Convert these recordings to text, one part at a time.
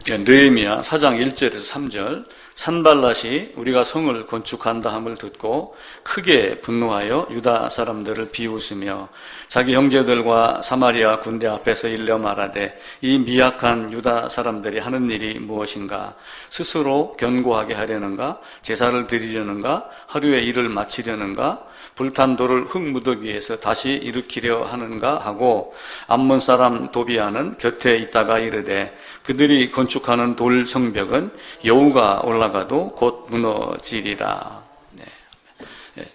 느헤미야 4장 1절에서 3절 산발랏이 우리가 성을 건축한다 함을 듣고 크게 분노하여 유다 사람들을 비웃으며 자기 형제들과 사마리아 군대 앞에서 일러 말하되 이 미약한 유다 사람들이 하는 일이 무엇인가? 스스로 견고하게 하려는가? 제사를 드리려는가? 하루의 일을 마치려는가? 불탄 돌을 흙무더기에서 다시 일으키려 하는가 하고 암몬 사람 도비아는 곁에 있다가 이르되 그들이 건축하는 돌 성벽은 여우가 올라가도 곧 무너지리라.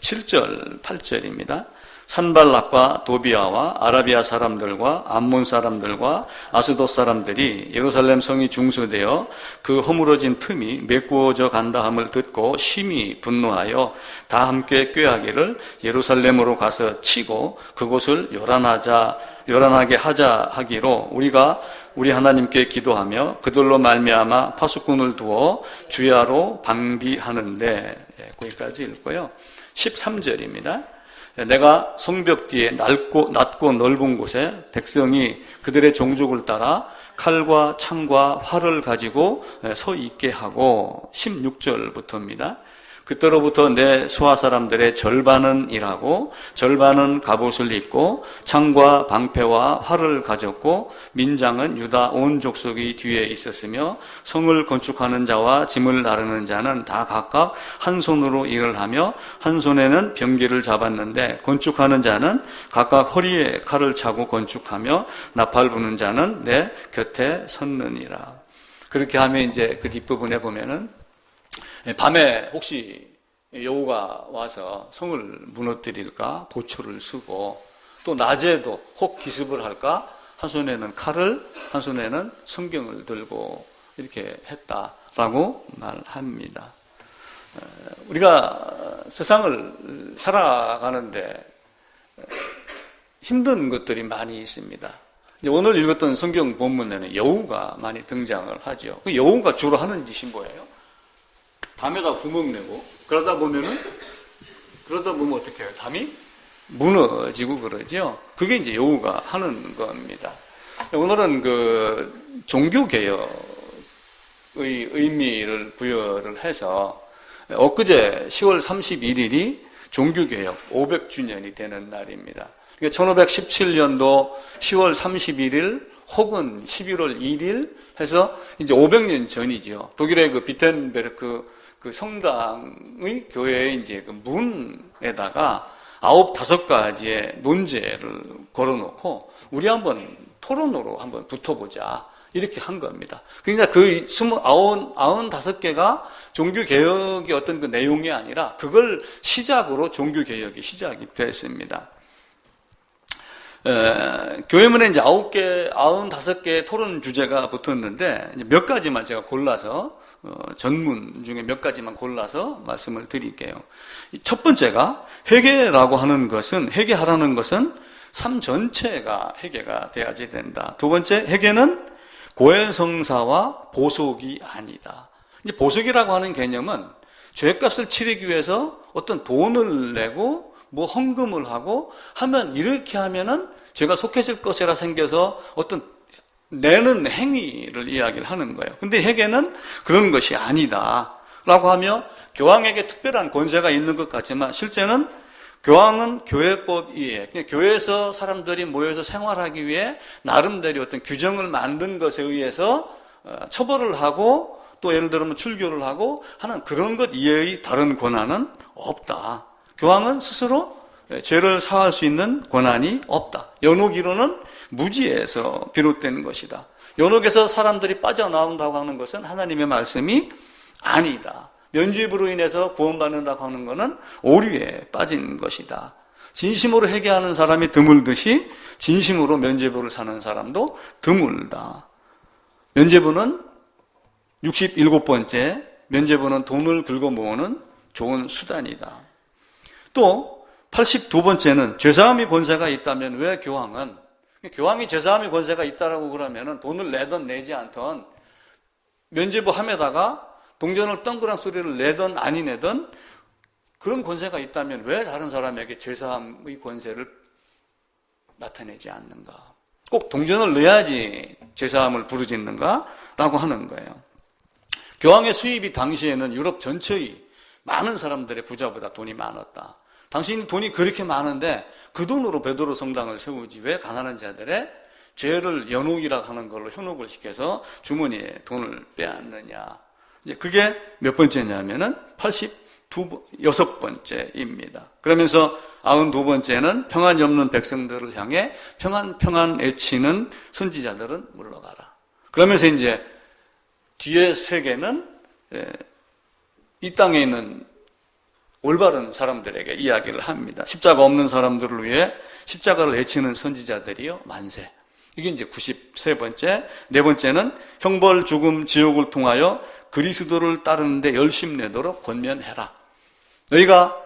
7절, 8절입니다. 산발락과 도비아와 아라비아 사람들과 암몬 사람들과 아스돗 사람들이 예루살렘 성이 중수되어 그 허물어진 틈이 메꾸어져 간다 함을 듣고 심히 분노하여 다 함께 꾀하기를 예루살렘으로 가서 치고 그곳을 요란하게 하자 하기로 우리가 우리 하나님께 기도하며 그들로 말미암아 파수꾼을 두어 주야로 방비하는데, 거기까지 읽고요. 13절입니다. 내가 성벽 뒤에 낮고 넓은 곳에 백성이 그들의 종족을 따라 칼과 창과 활을 가지고 서 있게 하고, 16절부터입니다. 그때로부터 내 수하 사람들의 절반은 일하고 절반은 갑옷을 입고 창과 방패와 활을 가졌고 민장은 유다 온 족속이 뒤에 있었으며 성을 건축하는 자와 짐을 나르는 자는 다 각각 한 손으로 일을 하며 한 손에는 병기를 잡았는데 건축하는 자는 각각 허리에 칼을 차고 건축하며 나팔 부는 자는 내 곁에 섰느니라. 그렇게 하면 이제 그 뒷부분에 보면은 밤에 혹시 여우가 와서 성을 무너뜨릴까 보초를 쓰고 또 낮에도 혹 기습을 할까 한 손에는 칼을 한 손에는 성경을 들고 이렇게 했다라고 말합니다. 우리가 세상을 살아가는데 힘든 것들이 많이 있습니다. 오늘 읽었던 성경 본문에는 여우가 많이 등장을 하죠. 그 여우가 주로 하는 짓이 뭐예요? 담에다 구멍 내고 그러다 보면 어떻게 해요? 담이 무너지고 그러죠. 그게 이제 여우가 하는 겁니다. 오늘은 그 종교개혁의 의미를 부여를 해서 엊그제 10월 31일이 종교개혁 500주년이 되는 날입니다. 1517년도 10월 31일 혹은 11월 1일 해서 이제 500년 전이죠. 독일의 그 비텐베르크 그 성당의 교회의 이제 그 문에다가 5가지의 논제를 걸어놓고 우리 한번 토론으로 한번 붙어보자. 이렇게 한 겁니다. 그러니까 그 95개가 종교개혁의 어떤 그 내용이 아니라 그걸 시작으로 종교개혁이 시작이 됐습니다. 교회문에 이제 95개의 토론 주제가 붙었는데 몇 가지만 제가 골라서 전문 중에 몇 가지만 골라서 말씀을 드릴게요. 첫 번째가 회개하라는 것은 삶 전체가 회개가 돼야지 된다. 두 번째, 회개는 고해성사와 보속이 아니다. 이제 보속이라고 하는 개념은 죄값을 치르기 위해서 어떤 돈을 내고 뭐 헌금을 하고 하면 이렇게 하면은 죄가 속해질 것이라 생겨서 어떤 내는 행위를 이야기를 하는 거예요. 근데 회개는 그런 것이 아니다 라고 하며 교황에게 특별한 권세가 있는 것 같지만 실제는 교황은 교회법 이해, 교회에서 사람들이 모여서 생활하기 위해 나름대로 어떤 규정을 만든 것에 의해서 처벌을 하고 또 예를 들면 출교를 하고 하는 그런 것 이외의 다른 권한은 없다. 교황은 스스로 죄를 사할 수 있는 권한이 없다. 연옥이로는 무지에서 비롯된 것이다. 연옥에서 사람들이 빠져나온다고 하는 것은 하나님의 말씀이 아니다. 면죄부로 인해서 구원받는다고 하는 것은 오류에 빠진 것이다. 진심으로 회개하는 사람이 드물듯이 진심으로 면죄부를 사는 사람도 드물다. 면죄부는 67번째, 면죄부는 돈을 긁어 모으는 좋은 수단이다. 또 82번째는 죄사함의 권세가 있다면 왜 교황이 죄사함의 권세가 있다라고 그러면은 돈을 내든 내지 않든 면죄부 함에다가 동전을 덩그랑 소리를 내든 아니 내든 그런 권세가 있다면 왜 다른 사람에게 죄사함의 권세를 나타내지 않는가? 꼭 동전을 넣어야지 죄사함을 부르짖는가? 라고 하는 거예요. 교황의 수입이 당시에는 유럽 전체의 많은 사람들의 부자보다 돈이 많았다. 당신이 돈이 그렇게 많은데 그 돈으로 베드로 성당을 세우지 왜 가난한 자들의 죄를 연옥이라고 하는 걸로 현혹을 시켜서 주머니에 돈을 빼앗느냐. 이제 그게 몇 번째냐면은 86번째입니다. 그러면서 92번째는 평안이 없는 백성들을 향해 평안 외치는 선지자들은 물러가라. 그러면서 이제 뒤에 세 개는 이 땅에 있는 올바른 사람들에게 이야기를 합니다. 십자가 없는 사람들을 위해 십자가를 외치는 선지자들이요 만세. 이게 이제 93번째. 네 번째는 형벌, 죽음, 지옥을 통하여 그리스도를 따르는데 열심내도록 권면해라. 너희가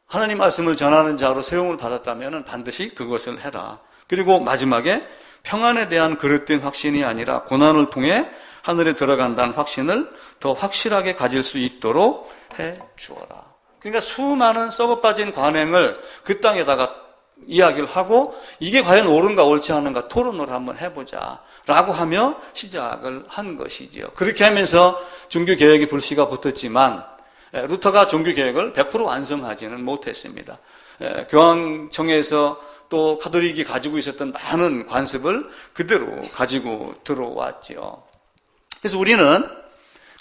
하나님 말씀을 전하는 자로 세움을 받았다면 반드시 그것을 해라. 그리고 마지막에 평안에 대한 그릇된 확신이 아니라 고난을 통해 하늘에 들어간다는 확신을 더 확실하게 가질 수 있도록 해 주어라. 그러니까 수많은 썩어빠진 관행을 그 땅에다가 이야기를 하고 이게 과연 옳은가 옳지 않은가 토론을 한번 해보자 라고 하며 시작을 한 것이지요. 그렇게 하면서 종교개혁의 불씨가 붙었지만 루터가 종교개혁을 100% 완성하지는 못했습니다. 교황청에서 또 가톨릭이 가지고 있었던 많은 관습을 그대로 가지고 들어왔지요. 그래서 우리는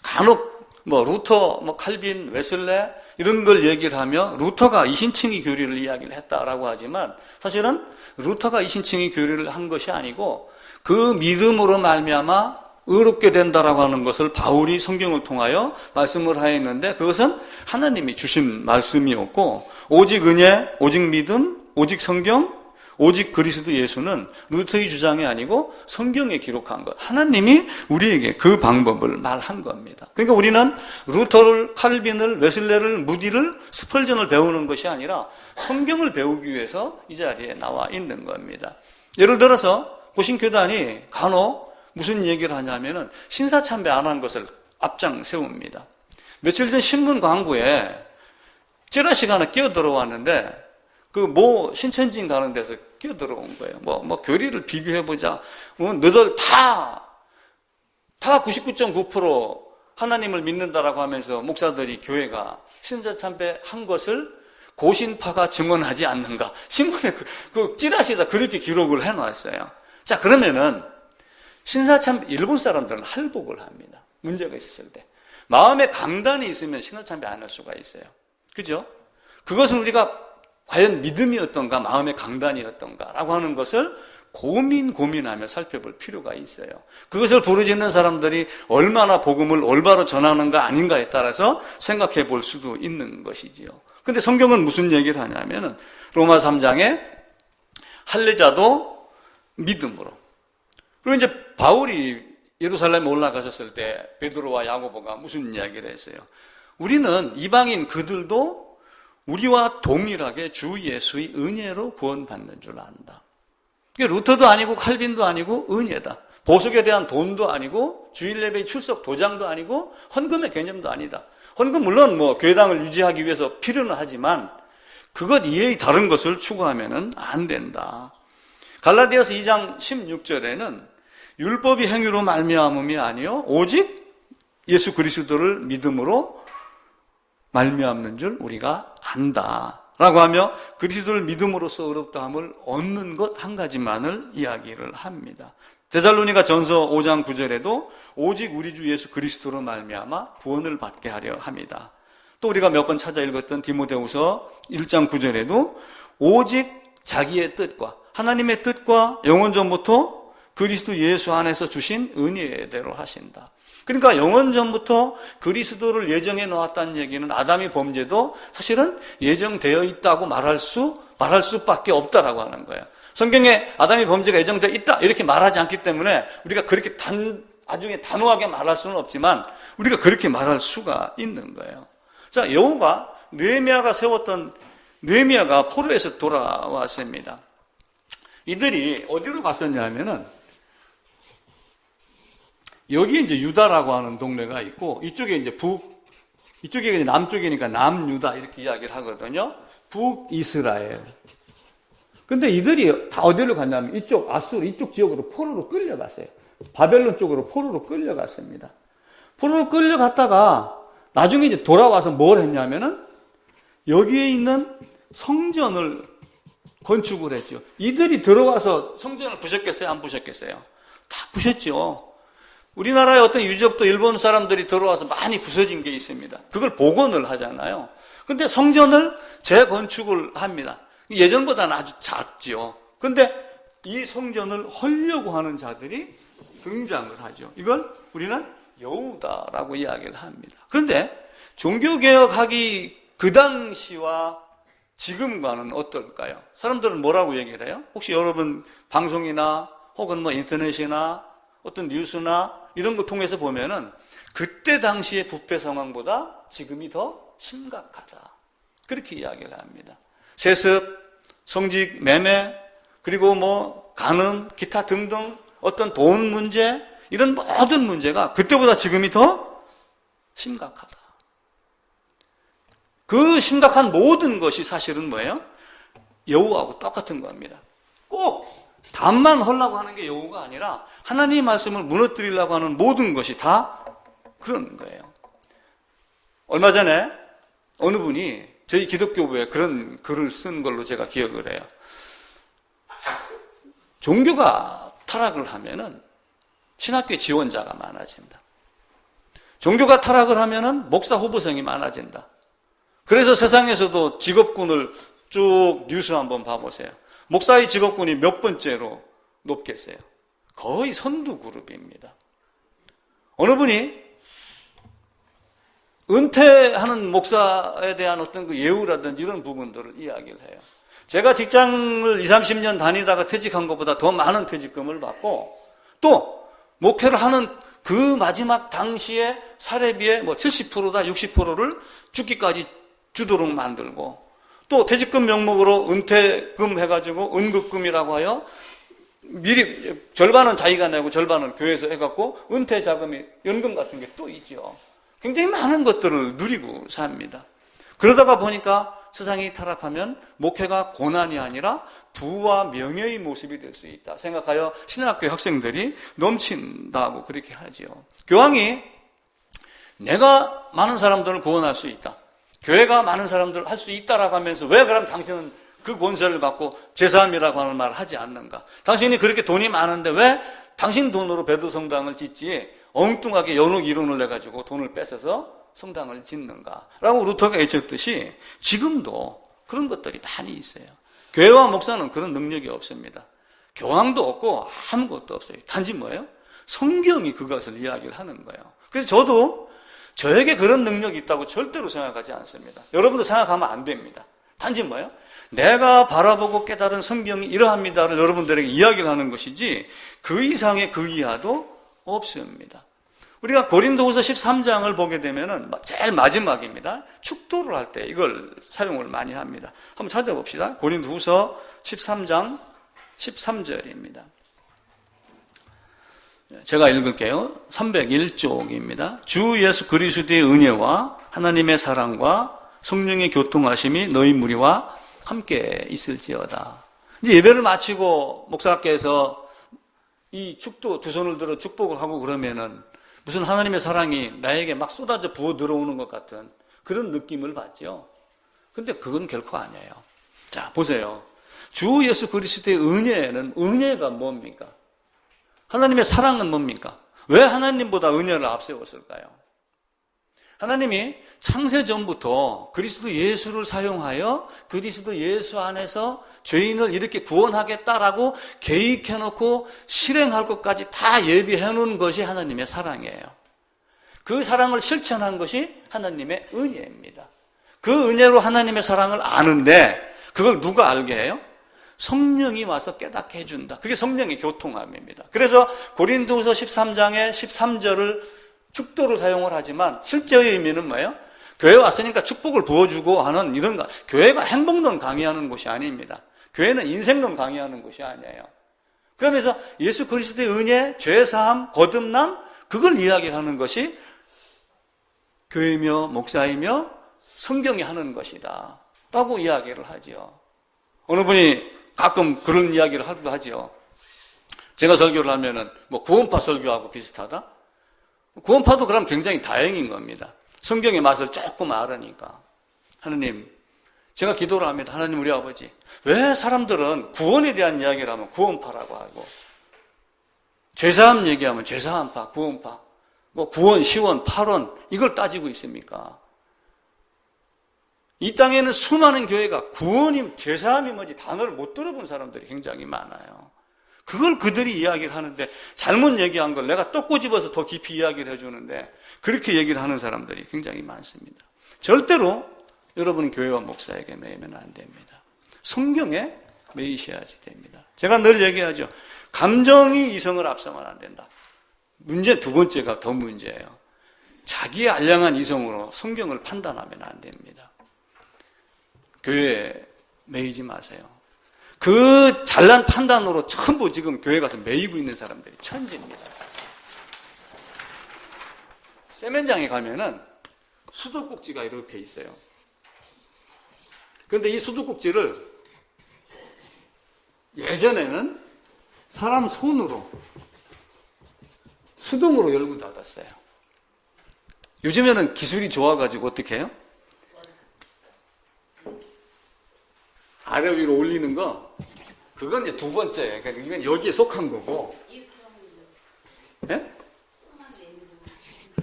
간혹 루터, 칼빈, 웨슬레 이런 걸 얘기를 하며 루터가 이신칭의 교리를 이야기를 했다라고 하지만 사실은 루터가 이신칭의 교리를 한 것이 아니고 그 믿음으로 말미암아 의롭게 된다라고 하는 것을 바울이 성경을 통하여 말씀을 하였는데 그것은 하나님이 주신 말씀이었고 오직 은혜, 오직 믿음, 오직 성경, 오직 그리스도 예수는 루터의 주장이 아니고 성경에 기록한 것. 하나님이 우리에게 그 방법을 말한 겁니다. 그러니까 우리는 루터를, 칼빈을, 웨슬레를, 무디를, 스펄전을 배우는 것이 아니라 성경을 배우기 위해서 이 자리에 나와 있는 겁니다. 예를 들어서 고신교단이 간혹 무슨 얘기를 하냐면은 신사참배 안 한 것을 앞장 세웁니다. 며칠 전 신문 광고에 찌라시가 하나 끼어들어왔는데 신천진 가는 데서 끼어들어온 거예요. 교리를 비교해보자. 너들 다 99.9% 하나님을 믿는다라고 하면서 목사들이 교회가 신사참배 한 것을 고신파가 증언하지 않는가. 신문에 찌라시에다 그렇게 기록을 해놨어요. 자, 그러면은 신사참배, 일본 사람들은 할복을 합니다. 문제가 있었을 때. 마음에 강단이 있으면 신사참배 안 할 수가 있어요. 그죠? 그것은 우리가 과연 믿음이었던가 마음의 강단이었던가라고 하는 것을 고민하며 살펴볼 필요가 있어요. 그것을 부르짖는 사람들이 얼마나 복음을 올바로 전하는가 아닌가에 따라서 생각해 볼 수도 있는 것이지요. 근데 성경은 무슨 얘기를 하냐면은 로마 3장에 할례자도 믿음으로. 그리고 이제 바울이 예루살렘에 올라가셨을 때 베드로와 야고보가 무슨 이야기를 했어요? 우리는 이방인 그들도 우리와 동일하게 주 예수의 은혜로 구원받는 줄 안다. 루터도 아니고 칼빈도 아니고 은혜다. 보석에 대한 돈도 아니고 주일 예배 출석 도장도 아니고 헌금의 개념도 아니다. 헌금 물론 교회당을 유지하기 위해서 필요는 하지만 그것 이외의 다른 것을 추구하면은 안 된다. 갈라디아서 2장 16절에는 율법이 행위로 말미암음이 아니요 오직 예수 그리스도를 믿음으로 말미암는 줄 우리가 안다라고 하며 그리스도를 믿음으로써 의롭다함을 얻는 것 한 가지만을 이야기를 합니다. 데살로니가 전서 5장 9절에도 오직 우리 주 예수 그리스도로 말미암아 구원을 받게 하려 합니다. 또 우리가 몇 번 찾아 읽었던 디모데후서 1장 9절에도 오직 자기의 뜻과 하나님의 뜻과 영원 전부터 그리스도 예수 안에서 주신 은혜대로 하신다. 그러니까 영원 전부터 그리스도를 예정해 놓았다는 얘기는 아담의 범죄도 사실은 예정되어 있다고 말할 수밖에 없다라고 하는 거예요. 성경에 아담의 범죄가 예정되어 있다 이렇게 말하지 않기 때문에 우리가 그렇게 나중에 단호하게 말할 수는 없지만 우리가 그렇게 말할 수가 있는 거예요. 자, 여호가 느헤미야가 포로에서 돌아왔습니다. 이들이 어디로 갔었냐면은 여기 이제 유다라고 하는 동네가 있고 이쪽에 이제 이쪽에 이제 남쪽이니까 남유다 이렇게 이야기를 하거든요. 북이스라엘. 근데 이들이 다 어디로 갔냐면 이쪽 아수르 이쪽 지역으로 포로로 끌려갔어요. 바벨론 쪽으로 포로로 끌려갔습니다. 포로로 끌려갔다가 나중에 이제 돌아와서 뭘 했냐면은 여기에 있는 성전을 건축을 했죠. 이들이 들어와서 성전을 부셨겠어요? 안 부셨겠어요? 다 부셨죠. 우리나라의 어떤 유적도 일본 사람들이 들어와서 많이 부서진 게 있습니다. 그걸 복원을 하잖아요. 근데 성전을 재건축을 합니다. 예전보다는 아주 작죠. 그런데 이 성전을 헐려고 하는 자들이 등장을 하죠. 이걸 우리는 여우다라고 이야기를 합니다. 그런데 종교개혁하기 그 당시와 지금과는 어떨까요? 사람들은 뭐라고 얘기를 해요? 혹시 여러분 방송이나 혹은 뭐 인터넷이나 어떤 뉴스나 이런 거 통해서 보면은 그때 당시의 부패 상황보다 지금이 더 심각하다. 그렇게 이야기를 합니다. 세습, 성직, 매매, 그리고 뭐 간음, 기타 등등 어떤 돈 문제, 이런 모든 문제가 그때보다 지금이 더 심각하다. 그 심각한 모든 것이 사실은 뭐예요? 여우하고 똑같은 겁니다. 꼭 담만 하려고 하는 게 여우가 아니라 하나님의 말씀을 무너뜨리려고 하는 모든 것이 다 그런 거예요. 얼마 전에 어느 분이 저희 기독교부에 그런 글을 쓴 걸로 제가 기억을 해요. 종교가 타락을 하면은 신학교에 지원자가 많아진다. 종교가 타락을 하면은 목사 후보생이 많아진다. 그래서 세상에서도 직업군을 쭉 뉴스 한번 봐보세요. 목사의 직업군이 몇 번째로 높겠어요? 거의 선두 그룹입니다. 어느 분이 은퇴하는 목사에 대한 어떤 그 예우라든지 이런 부분들을 이야기를 해요. 제가 직장을 20, 30년 다니다가 퇴직한 것보다 더 많은 퇴직금을 받고 또 목회를 하는 그 마지막 당시에 사례비의 뭐 70%다 60%를 죽기까지 주도록 만들고 또 퇴직금 명목으로 은퇴금 해가지고 은급금이라고 하여 미리 절반은 자기가 내고 절반은 교회에서 해갖고 은퇴 자금이 연금 같은 게 또 있죠. 굉장히 많은 것들을 누리고 삽니다. 그러다가 보니까 세상이 타락하면 목회가 고난이 아니라 부와 명예의 모습이 될 수 있다 생각하여 신학교 학생들이 넘친다고 그렇게 하죠. 교황이 내가 많은 사람들을 구원할 수 있다, 교회가 많은 사람들을 할 수 있다라고 하면서 왜 그럼 당신은 그 권세를 갖고 제사함이라고 하는 말을 하지 않는가? 당신이 그렇게 돈이 많은데 왜 당신 돈으로 배도 성당을 짓지 엉뚱하게 연옥 이론을 내가지고 돈을 뺏어서 성당을 짓는가? 라고 루터가 외쳤듯이 지금도 그런 것들이 많이 있어요. 교회와 목사는 그런 능력이 없습니다. 교황도 없고 아무것도 없어요. 단지 뭐예요? 성경이 그것을 이야기를 하는 거예요. 그래서 저도 저에게 그런 능력이 있다고 절대로 생각하지 않습니다. 여러분도 생각하면 안 됩니다. 단지 뭐예요? 내가 바라보고 깨달은 성경이 이러합니다를 여러분들에게 이야기를 하는 것이지 그 이상의 그 이하도 없습니다. 우리가 고린도후서 13장을 보게 되면은 제일 마지막입니다. 축도를 할 때 이걸 사용을 많이 합니다. 한번 찾아봅시다. 고린도후서 13장 13절입니다. 제가 읽을게요. 301쪽입니다. 주 예수 그리스도의 은혜와 하나님의 사랑과 성령의 교통하심이 너희 무리와 함께 있을지어다. 이제 예배를 마치고 목사께서 이 축도 두 손을 들어 축복을 하고 그러면은 무슨 하나님의 사랑이 나에게 막 쏟아져 부어 들어오는 것 같은 그런 느낌을 받죠. 근데 그건 결코 아니에요. 자, 보세요. 주 예수 그리스도의 은혜는 은혜가 뭡니까? 하나님의 사랑은 뭡니까? 왜 하나님보다 은혜를 앞세웠을까요? 하나님이 창세 전부터 그리스도 예수를 사용하여 그리스도 예수 안에서 죄인을 이렇게 구원하겠다라고 계획해놓고 실행할 것까지 다 예비해놓은 것이 하나님의 사랑이에요. 그 사랑을 실천한 것이 하나님의 은혜입니다. 그 은혜로 하나님의 사랑을 아는데 그걸 누가 알게 해요? 성령이 와서 깨닫게 해준다. 그게 성령의 교통함입니다. 그래서 고린도후서 13장의 13절을 축도로 사용을 하지만 실제의 의미는 뭐예요? 교회 왔으니까 축복을 부어주고 하는 이런 거. 교회가 행복론 강의하는 곳이 아닙니다. 교회는 인생론 강의하는 곳이 아니에요. 그러면서 예수 그리스도의 은혜, 죄사함, 거듭남 그걸 이야기하는 것이 교회며 목사이며 성경이 하는 것이다 라고 이야기를 하죠. 어느 분이 가끔 그런 이야기를 하기도 하죠. 제가 설교를 하면은 뭐 구원파 설교하고 비슷하다? 구원파도 그럼 굉장히 다행인 겁니다. 성경의 맛을 조금 알으니까. 하느님, 제가 기도를 합니다. 하나님, 우리 아버지, 왜 사람들은 구원에 대한 이야기를 하면 구원파라고 하고, 죄사함 얘기하면 죄사함파, 구원파, 뭐 구원, 시원, 팔원 이걸 따지고 있습니까? 이 땅에는 수많은 교회가 구원이, 죄사함이 뭔지 단어를 못 들어본 사람들이 굉장히 많아요. 그걸 그들이 이야기를 하는데 잘못 얘기한 걸 내가 또 꼬집어서 더 깊이 이야기를 해주는데 그렇게 얘기를 하는 사람들이 굉장히 많습니다. 절대로 여러분 교회와 목사에게 매이면 안 됩니다. 성경에 매이셔야지 됩니다. 제가 늘 얘기하죠. 감정이 이성을 앞서면 안 된다. 문제 두 번째가 더 문제예요. 자기의 알량한 이성으로 성경을 판단하면 안 됩니다. 교회에 매이지 마세요. 그 잘난 판단으로 전부 지금 교회 가서 매이고 있는 사람들이 천지입니다. 세면장에 가면은 수도꼭지가 이렇게 있어요. 그런데 이 수도꼭지를 예전에는 사람 손으로 수동으로 열고 닫았어요. 요즘에는 기술이 좋아가지고 어떻게 해요? 아래 위로 올리는 거, 그건 이제 두 번째. 그러니까 이건 여기에 속한 거고. 예?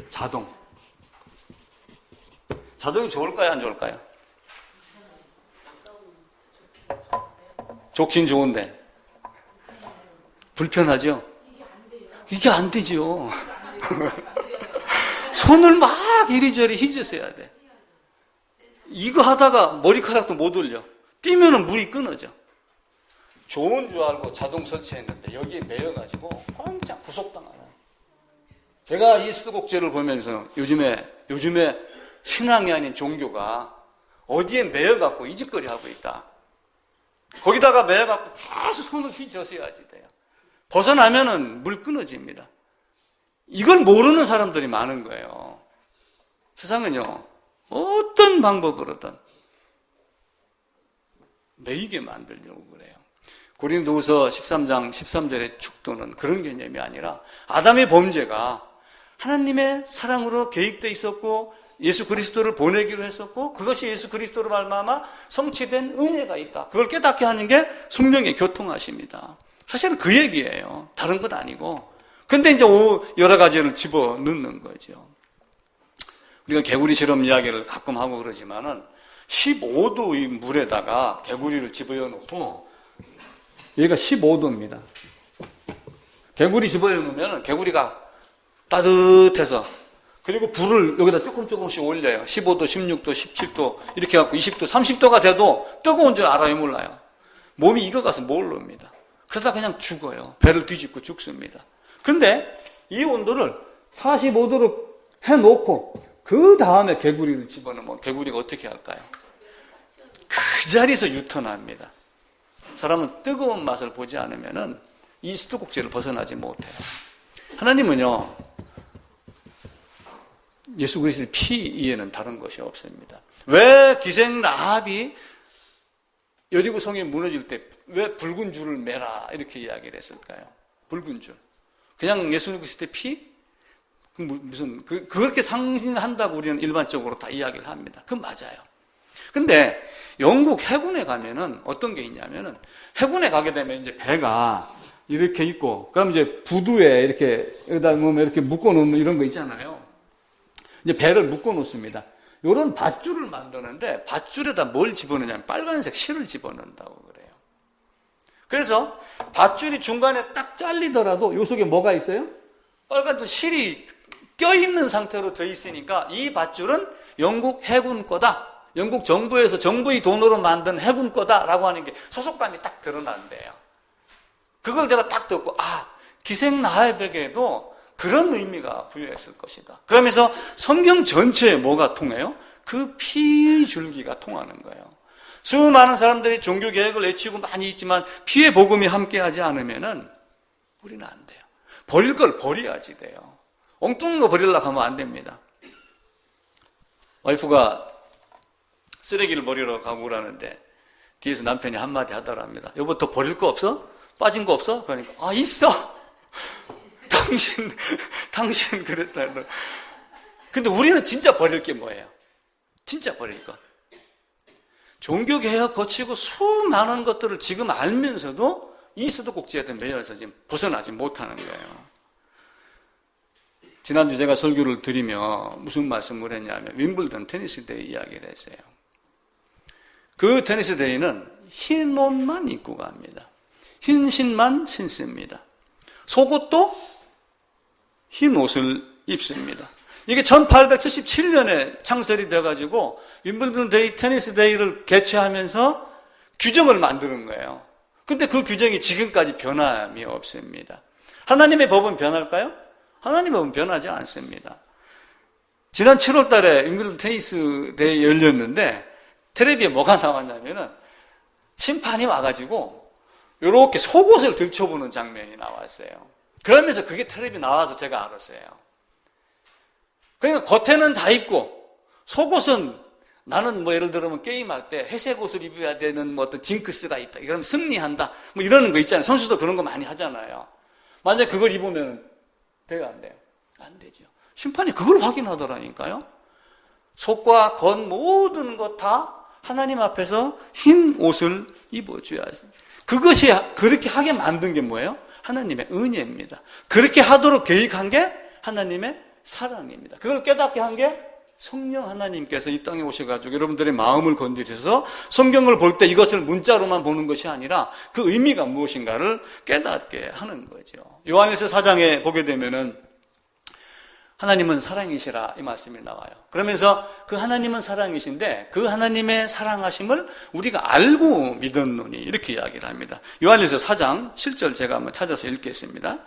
자동. 자동이 좋을까요? 안 좋을까요? 좋긴 좋은데. 불편하죠? 이게 안 되죠. 손을 막 이리저리 휘저어야 돼. 이거 하다가 머리카락도 못 올려. 뛰면은 물이 끊어져. 좋은 줄 알고 자동 설치했는데 여기에 매여가지고 꼼짝 구속당하네. 제가 이 수도꼭지를 보면서 요즘에 신앙이 아닌 종교가 어디에 매여갖고 이짓거리 하고 있다. 거기다가 매여갖고 계속 손을 휘저어야지 돼요. 벗어나면은 물 끊어집니다. 이걸 모르는 사람들이 많은 거예요. 세상은요, 어떤 방법으로든 매이게 만들려고 그래요. 고린도후서 13장 13절의 축도는 그런 개념이 아니라 아담의 범죄가 하나님의 사랑으로 계획되어 있었고 예수 그리스도를 보내기로 했었고 그것이 예수 그리스도로 말미암아 성취된 은혜가 있다. 그걸 깨닫게 하는 게 성령의 교통하십니다. 사실은 그 얘기예요. 다른 건 아니고. 근데 이제 여러 가지를 집어넣는 거죠. 우리가 개구리 실험 이야기를 가끔 하고 그러지만은 15도의 물에다가 개구리를 집어넣어 놓고 여기가 15도입니다. 개구리 집어넣어 놓으면 개구리가 따뜻해서 그리고 불을 여기다 조금씩 올려요. 15도, 16도, 17도 이렇게 해갖고 20도, 30도가 돼도 뜨거운 줄 알아요? 몰라요? 몸이 익어가서 모릅니다. 그러다 그냥 죽어요. 배를 뒤집고 죽습니다. 그런데 이 온도를 45도로 해놓고 그 다음에 개구리를 집어넣으면 개구리가 어떻게 할까요? 그 자리에서 유턴합니다. 사람은 뜨거운 맛을 보지 않으면 이 수도꼭지를 벗어나지 못해요. 하나님은요, 예수 그리스도의 피 이에는 다른 것이 없습니다. 왜 기생 라합이 여리고 성이 무너질 때 왜 붉은 줄을 매라 이렇게 이야기를 했을까요? 붉은 줄. 그냥 예수 그리스도의 피? 무슨 그렇게 상징한다고 우리는 일반적으로 다 이야기를 합니다. 그건 맞아요. 근데 영국 해군에 가면은 어떤 게 있냐면은 해군에 가게 되면 이제 배가 이렇게 있고 그럼 이제 부두에 이렇게 여기다 놓으면 이렇게 묶어 놓는 이런 거 있잖아요. 이제 배를 묶어 놓습니다. 요런 밧줄을 만드는데 밧줄에다 뭘 집어넣냐면 빨간색 실을 집어넣는다고 그래요. 그래서 밧줄이 중간에 딱 잘리더라도 요 속에 뭐가 있어요? 빨간 실이 껴있는 상태로 돼 있으니까 이 밧줄은 영국 해군 거다. 영국 정부에서 정부의 돈으로 만든 해군 거다라고 하는 게 소속감이 딱 드러난대요. 그걸 내가 딱 듣고 기생 라합에게도 그런 의미가 부여했을 것이다. 그러면서 성경 전체에 뭐가 통해요? 그 피의 줄기가 통하는 거예요. 수많은 사람들이 종교 개혁을 외치고 많이 있지만 피의 복음이 함께하지 않으면은 우리는 안 돼요. 버릴 걸 버려야지 돼요. 엉뚱한 거 버리려고 하면 안 됩니다. 와이프가 쓰레기를 버리러 가고 그러는데 뒤에서 남편이 한마디 하더랍니다. 여보, 더 버릴 거 없어? 빠진 거 없어? 그러니까 아 있어. 당신 그랬다. 근데 우리는 진짜 버릴 게 뭐예요? 진짜 버릴 거. 종교개혁 거치고 수많은 것들을 지금 알면서도 이 수도꼭지에 매여서 지금 벗어나지 못하는 거예요. 지난주 제가 설교를 드리며 무슨 말씀을 했냐면 윈블던 테니스 데이 이야기를 했어요. 그 테니스 데이는 흰 옷만 입고 갑니다. 흰 신만 신습니다. 속옷도 흰 옷을 입습니다. 이게 1877년에 창설이 돼가지고 윈블던 데이, 테니스 데이를 개최하면서 규정을 만드는 거예요. 근데 그 규정이 지금까지 변함이 없습니다. 하나님의 법은 변할까요? 하나님의 법은 변하지 않습니다. 지난 7월 달에 윈블던 테니스 데이 열렸는데 텔레비에 뭐가 나왔냐면은 심판이 와가지고 이렇게 속옷을 들춰보는 장면이 나왔어요. 그러면서 그게 텔레비에 나와서 제가 알았어요. 그러니까 겉에는 다 입고 속옷은 나는 뭐 예를 들면 게임할 때 회색 옷을 입어야 되는 뭐 어떤 징크스가 있다. 그러면 승리한다. 뭐 이러는 거 있잖아요. 선수도 그런 거 많이 하잖아요. 만약에 그걸 입으면 돼요, 안 돼요? 안 되죠. 심판이 그걸 확인하더라니까요. 속과 겉 모든 것 다 하나님 앞에서 흰 옷을 입어줘야지. 그것이 그렇게 하게 만든 게 뭐예요? 하나님의 은혜입니다. 그렇게 하도록 계획한 게 하나님의 사랑입니다. 그걸 깨닫게 한 게 성령 하나님께서 이 땅에 오셔가지고 여러분들의 마음을 건드려서 성경을 볼 때 이것을 문자로만 보는 것이 아니라 그 의미가 무엇인가를 깨닫게 하는 거죠. 요한일서 4장에 보게 되면은 하나님은 사랑이시라 이 말씀이 나와요. 그러면서 그 하나님은 사랑이신데 그 하나님의 사랑하심을 우리가 알고 믿었노니 이렇게 이야기를 합니다. 요한일서 4장 7절 제가 한번 찾아서 읽겠습니다.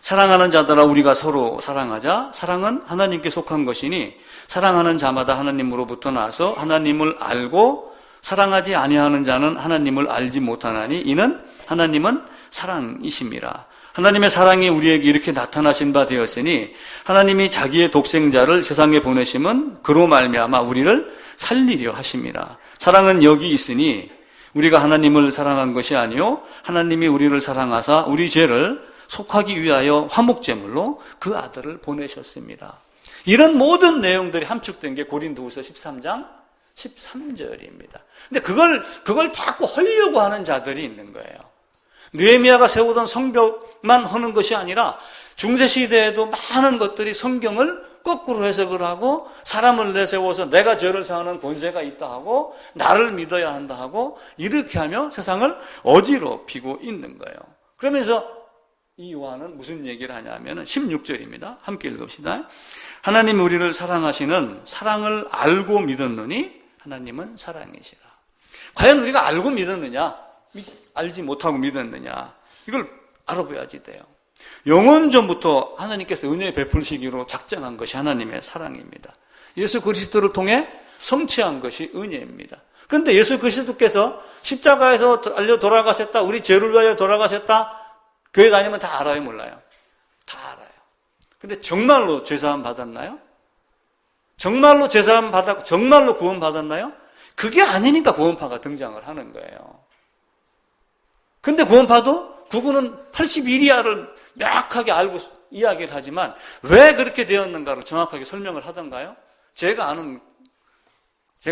사랑하는 자들아 우리가 서로 사랑하자. 사랑은 하나님께 속한 것이니 사랑하는 자마다 하나님으로부터 나서 하나님을 알고 사랑하지 아니하는 자는 하나님을 알지 못하나니 이는 하나님은 사랑이심이라. 하나님의 사랑이 우리에게 이렇게 나타나신 바 되었으니 하나님이 자기의 독생자를 세상에 보내심은 그로 말미암아 우리를 살리려 하심이라. 사랑은 여기 있으니 우리가 하나님을 사랑한 것이 아니요 하나님이 우리를 사랑하사 우리 죄를 속하기 위하여 화목제물로 그 아들을 보내셨습니다. 이런 모든 내용들이 함축된 게 고린도후서 13장 13절입니다. 근데 그걸 자꾸 하려고 하는 자들이 있는 거예요. 느헤미야가 세우던 성벽만 하는 것이 아니라 중세시대에도 많은 것들이 성경을 거꾸로 해석을 하고 사람을 내세워서 내가 죄를 사하는 권세가 있다 하고 나를 믿어야 한다 하고 이렇게 하며 세상을 어지럽히고 있는 거예요. 그러면서 이 요한은 무슨 얘기를 하냐면 16절입니다. 함께 읽읍시다. 하나님 우리를 사랑하시는 사랑을 알고 믿었느니 하나님은 사랑이시라. 과연 우리가 알고 믿었느냐? 알지 못하고 믿었느냐? 이걸 알아봐야지 돼요. 영원 전부터 하나님께서 은혜 베풀시기로 작정한 것이 하나님의 사랑입니다. 예수 그리스도를 통해 성취한 것이 은혜입니다. 그런데 예수 그리스도께서 십자가에서 달려 돌아가셨다. 우리 죄를 위하여 돌아가셨다. 교회 다니면 다 알아요, 몰라요? 다 알아요. 근데 정말로 죄사함 받았나요? 정말로 죄사함 받았고 정말로 구원 받았나요? 그게 아니니까 구원파가 등장을 하는 거예요. 근데 구원파도 그거는 81이하를 명확하게 알고 이야기를 하지만 왜 그렇게 되었는가를 정확하게 설명을 하던가요? 제가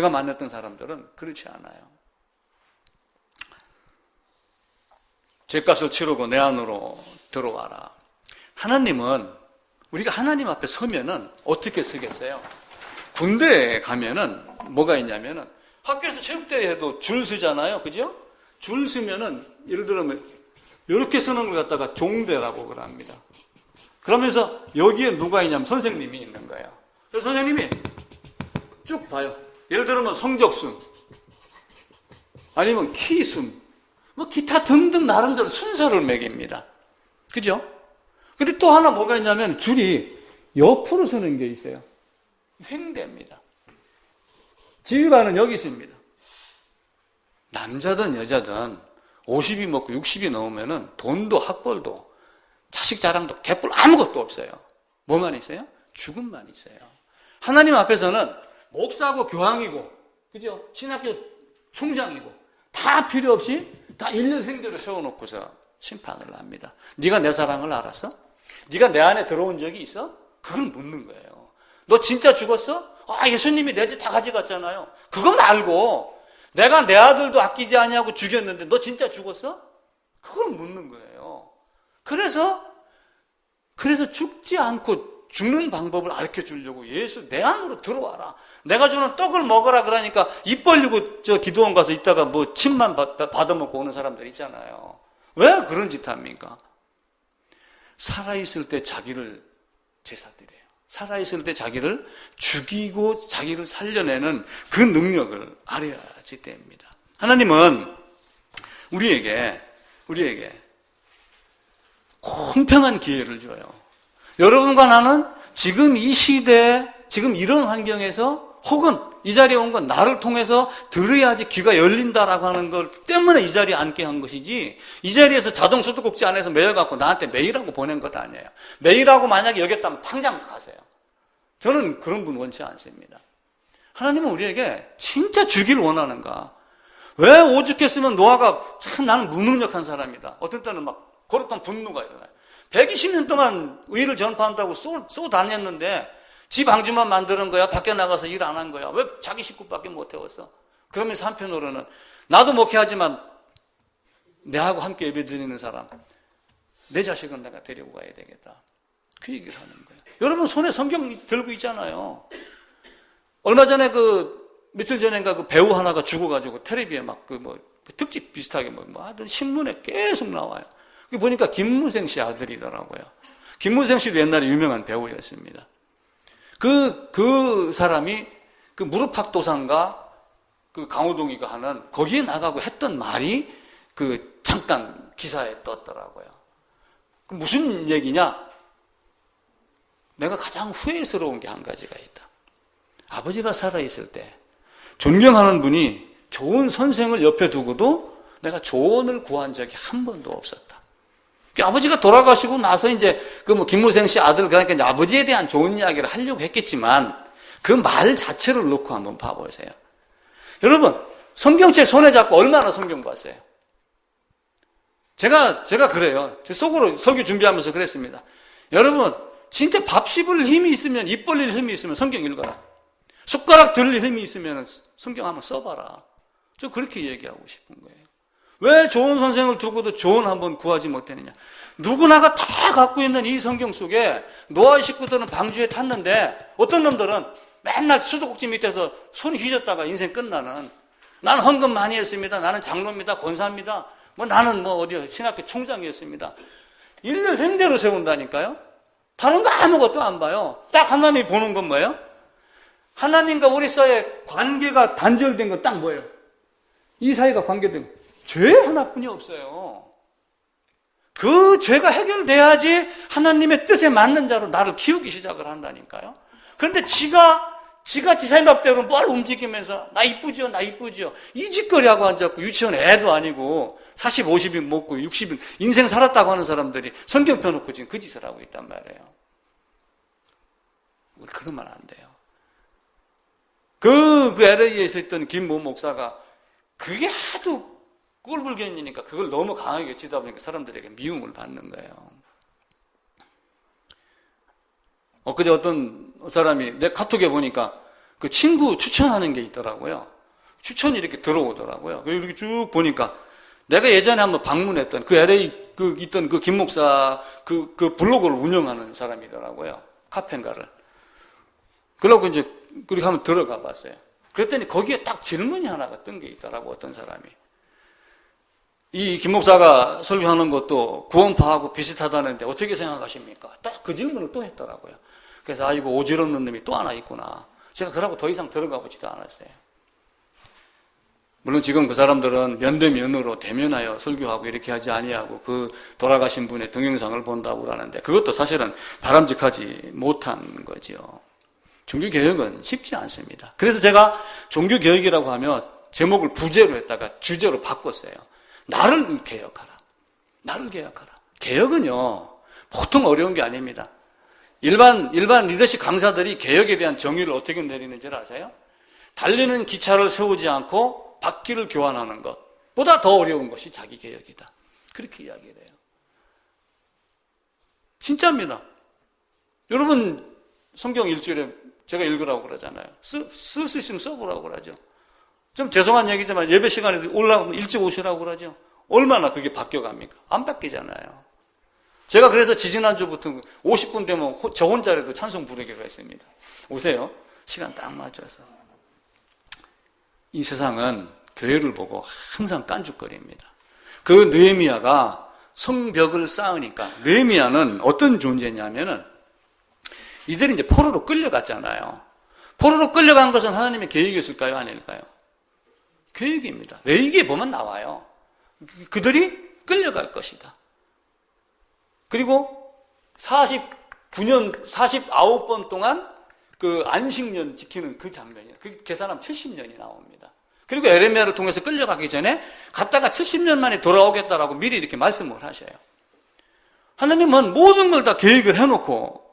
만났던 사람들은 그렇지 않아요. 죄값을 치르고 내 안으로 들어와라. 하나님은 우리가 하나님 앞에 서면은 어떻게 서겠어요? 군대에 가면은 뭐가 있냐면은 학교에서 체육대회에도 줄 서잖아요. 그죠? 줄 서면은 예를 들면 이렇게 서는 걸 갖다가 종대라고 그럽니다. 그러면서 여기에 누가 있냐면 선생님이 있는 거예요. 그래서 선생님이 쭉 봐요. 예를 들면 성적순 아니면 키순 뭐 기타 등등 나름대로 순서를 매깁니다. 그죠? 근데 또 하나 뭐가 있냐면 줄이 옆으로 서는 게 있어요. 횡대입니다. 지휘관은 여기 있습니다. 남자든 여자든 50이 먹고 60이 넘으면은 돈도 학벌도 자식 자랑도 개뿔 아무것도 없어요. 뭐만 있어요? 죽음만 있어요. 하나님 앞에서는 목사고 교황이고 그죠? 신학교 총장이고 다 필요 없이 다 일렬 횡대로 세워놓고서 심판을 합니다. 네가 내 사랑을 알았어? 네가 내 안에 들어온 적이 있어? 그걸 묻는 거예요. 너 진짜 죽었어? 예수님이 내 집 다 가져갔잖아요. 그거 말고 내가 내 아들도 아끼지 아니하고 죽였는데 너 진짜 죽었어? 그걸 묻는 거예요. 그래서 죽지 않고 죽는 방법을 가르쳐 주려고 예수 내 안으로 들어와라. 내가 주는 떡을 먹어라 그러니까 입 벌리고 저 기도원 가서 있다가 뭐 침만 받아먹고 오는 사람들 있잖아요. 왜 그런 짓 합니까? 살아있을 때 자기를 제사드려요. 살아있을 때 자기를 죽이고 자기를 살려내는 그 능력을 알아야지 됩니다. 하나님은 우리에게 공평한 기회를 줘요. 여러분과 나는 지금 이 시대에 지금 이런 환경에서 혹은 이 자리에 온 건 나를 통해서 들어야지 귀가 열린다라고 하는 것 때문에 이 자리에 앉게 한 것이지 이 자리에서 자동 수도꼭지 안에서 매여갖고 나한테 메일하고 보낸 것 아니에요. 메일하고 만약에 여겼다면 당장 가세요. 저는 그런 분 원치 않습니다. 하나님은 우리에게 진짜 주기를 원하는가? 왜 오죽했으면 노아가 참 나는 무능력한 사람이다. 어떤 때는 막 거룩한 분노가 일어나요. 120년 동안 의를 전파한다고 쏘 다녔는데 지 방주만 만드는 거야? 밖에 나가서 일 안 한 거야? 왜 자기 식구밖에 못 태웠어? 그러면서 한편으로는 나도 목회하지만 내하고 함께 예배드리는 사람, 내 자식은 내가 데리고 가야 되겠다. 그 얘기를 하는 거예요. 여러분 손에 성경 들고 있잖아요. 얼마 전에 며칠 전인가 그 배우 하나가 죽어가지고 텔레비에 막 특집 비슷하게 하여튼 신문에 계속 나와요. 보니까 김무생 씨 아들이더라고요. 김무생 씨도 옛날에 유명한 배우였습니다. 그 사람이 그 무릎팍도상가 강호동이가 하는 거기에 나가고 했던 말이 잠깐 기사에 떴더라고요. 무슨 얘기냐? 내가 가장 후회스러운 게 한 가지가 있다. 아버지가 살아있을 때 존경하는 분이 좋은 선생을 옆에 두고도 내가 조언을 구한 적이 한 번도 없었다. 아버지가 돌아가시고 나서 이제 김무생 씨 아들 그러니까 이제 아버지에 대한 좋은 이야기를 하려고 했겠지만 그 말 자체를 놓고 한번 봐보세요. 여러분 성경책 손에 잡고 얼마나 성경 봤어요? 제가 그래요. 제 속으로 설교 준비하면서 그랬습니다. 여러분 진짜 밥 씹을 힘이 있으면 입 벌릴 힘이 있으면 성경 읽어라. 숟가락 들릴 힘이 있으면 성경 한번 써봐라. 저 그렇게 얘기하고 싶은 거예요. 왜 좋은 선생을 두고도 조언 한번 구하지 못했느냐? 누구나가 다 갖고 있는 이 성경 속에 노아 식구들은 방주에 탔는데 어떤 놈들은 맨날 수도꼭지 밑에서 손 휘졌다가 인생 끝나는 나는 헌금 많이 했습니다. 나는 장로입니다. 권사입니다. 나는 어디 신학교 총장이었습니다. 일을 행대로 세운다니까요. 다른 거 아무것도 안 봐요. 딱 하나님이 보는 건 뭐예요? 하나님과 우리 사이의 관계가 단절된 건 딱 뭐예요? 이 사이가 관계된 거. 죄 하나뿐이 없어요. 그 죄가 해결돼야지 하나님의 뜻에 맞는 자로 나를 키우기 시작을 한다니까요. 그런데 지가 지 생각대로 뭘 움직이면서 나 이쁘지요 이 짓거리하고 앉았고 유치원 애도 아니고 40, 50인 먹고 60인 인생 살았다고 하는 사람들이 성경 펴놓고 지금 그 짓을 하고 있단 말이에요. 우리 그러면 안 돼요. 그 LA에서 있던 김모 목사가 그게 하도 꼴불견이니까 그걸 너무 강하게 치다 보니까 사람들에게 미움을 받는 거예요. 엊그제 어떤 사람이 내 카톡에 보니까 그 친구 추천하는 게 있더라고요. 추천이 이렇게 들어오더라고요. 이렇게 쭉 보니까 내가 예전에 한번 방문했던 그 LA 있던 그 김 목사 그 블로그를 운영하는 사람이더라고요. 카페인가를. 그러고 이제 그렇게 한번 들어가 봤어요. 그랬더니 거기에 딱 질문이 하나가 뜬 게 있더라고, 어떤 사람이. 이 김 목사가 설교하는 것도 구원파하고 비슷하다는데 어떻게 생각하십니까? 딱 그 질문을 또 했더라고요. 그래서 아이고 오지랖는 놈이 또 하나 있구나. 제가 그러고 더 이상 들어가 보지도 않았어요. 물론 지금 그 사람들은 면대면으로 대면하여 설교하고 이렇게 하지 아니하고 그 돌아가신 분의 동영상을 본다고 그러는데 그것도 사실은 바람직하지 못한 거죠. 종교개혁은 쉽지 않습니다. 그래서 제가 종교개혁이라고 하면 제목을 부제로 했다가 주제로 바꿨어요. 나를 개혁하라. 나를 개혁하라. 개혁은요, 보통 어려운 게 아닙니다. 일반 리더십 강사들이 개혁에 대한 정의를 어떻게 내리는지 아세요? 달리는 기차를 세우지 않고 바퀴를 교환하는 것보다 더 어려운 것이 자기 개혁이다. 그렇게 이야기를 해요. 진짜입니다. 여러분 성경 일주일에 제가 읽으라고 그러잖아요. 쓸 수 있으면 써보라고 그러죠. 좀 죄송한 얘기지만 예배 시간에 올라오면 일찍 오시라고 그러죠. 얼마나 그게 바뀌어갑니까? 안 바뀌잖아요. 제가 그래서 지지난주부터 50분 되면 저 혼자라도 찬송 부르기로 했습니다. 오세요. 시간 딱 맞춰서. 이 세상은 교회를 보고 항상 깐죽거립니다. 그 느헤미야가 성벽을 쌓으니까, 느헤미야는 어떤 존재냐면은 이들이 이제 포로로 끌려갔잖아요. 포로로 끌려간 것은 하나님의 계획이었을까요? 아닐까요? 계획입니다. 레위기에 보면 나와요. 그들이 끌려갈 것이다. 그리고 49년, 49번 동안 그 안식년 지키는 그 장면이, 그 계산하면 70년이 나옵니다. 그리고 에레미야를 통해서 끌려가기 전에 갔다가 70년 만에 돌아오겠다라고 미리 이렇게 말씀을 하셔요. 하나님은 모든 걸 다 계획을 해놓고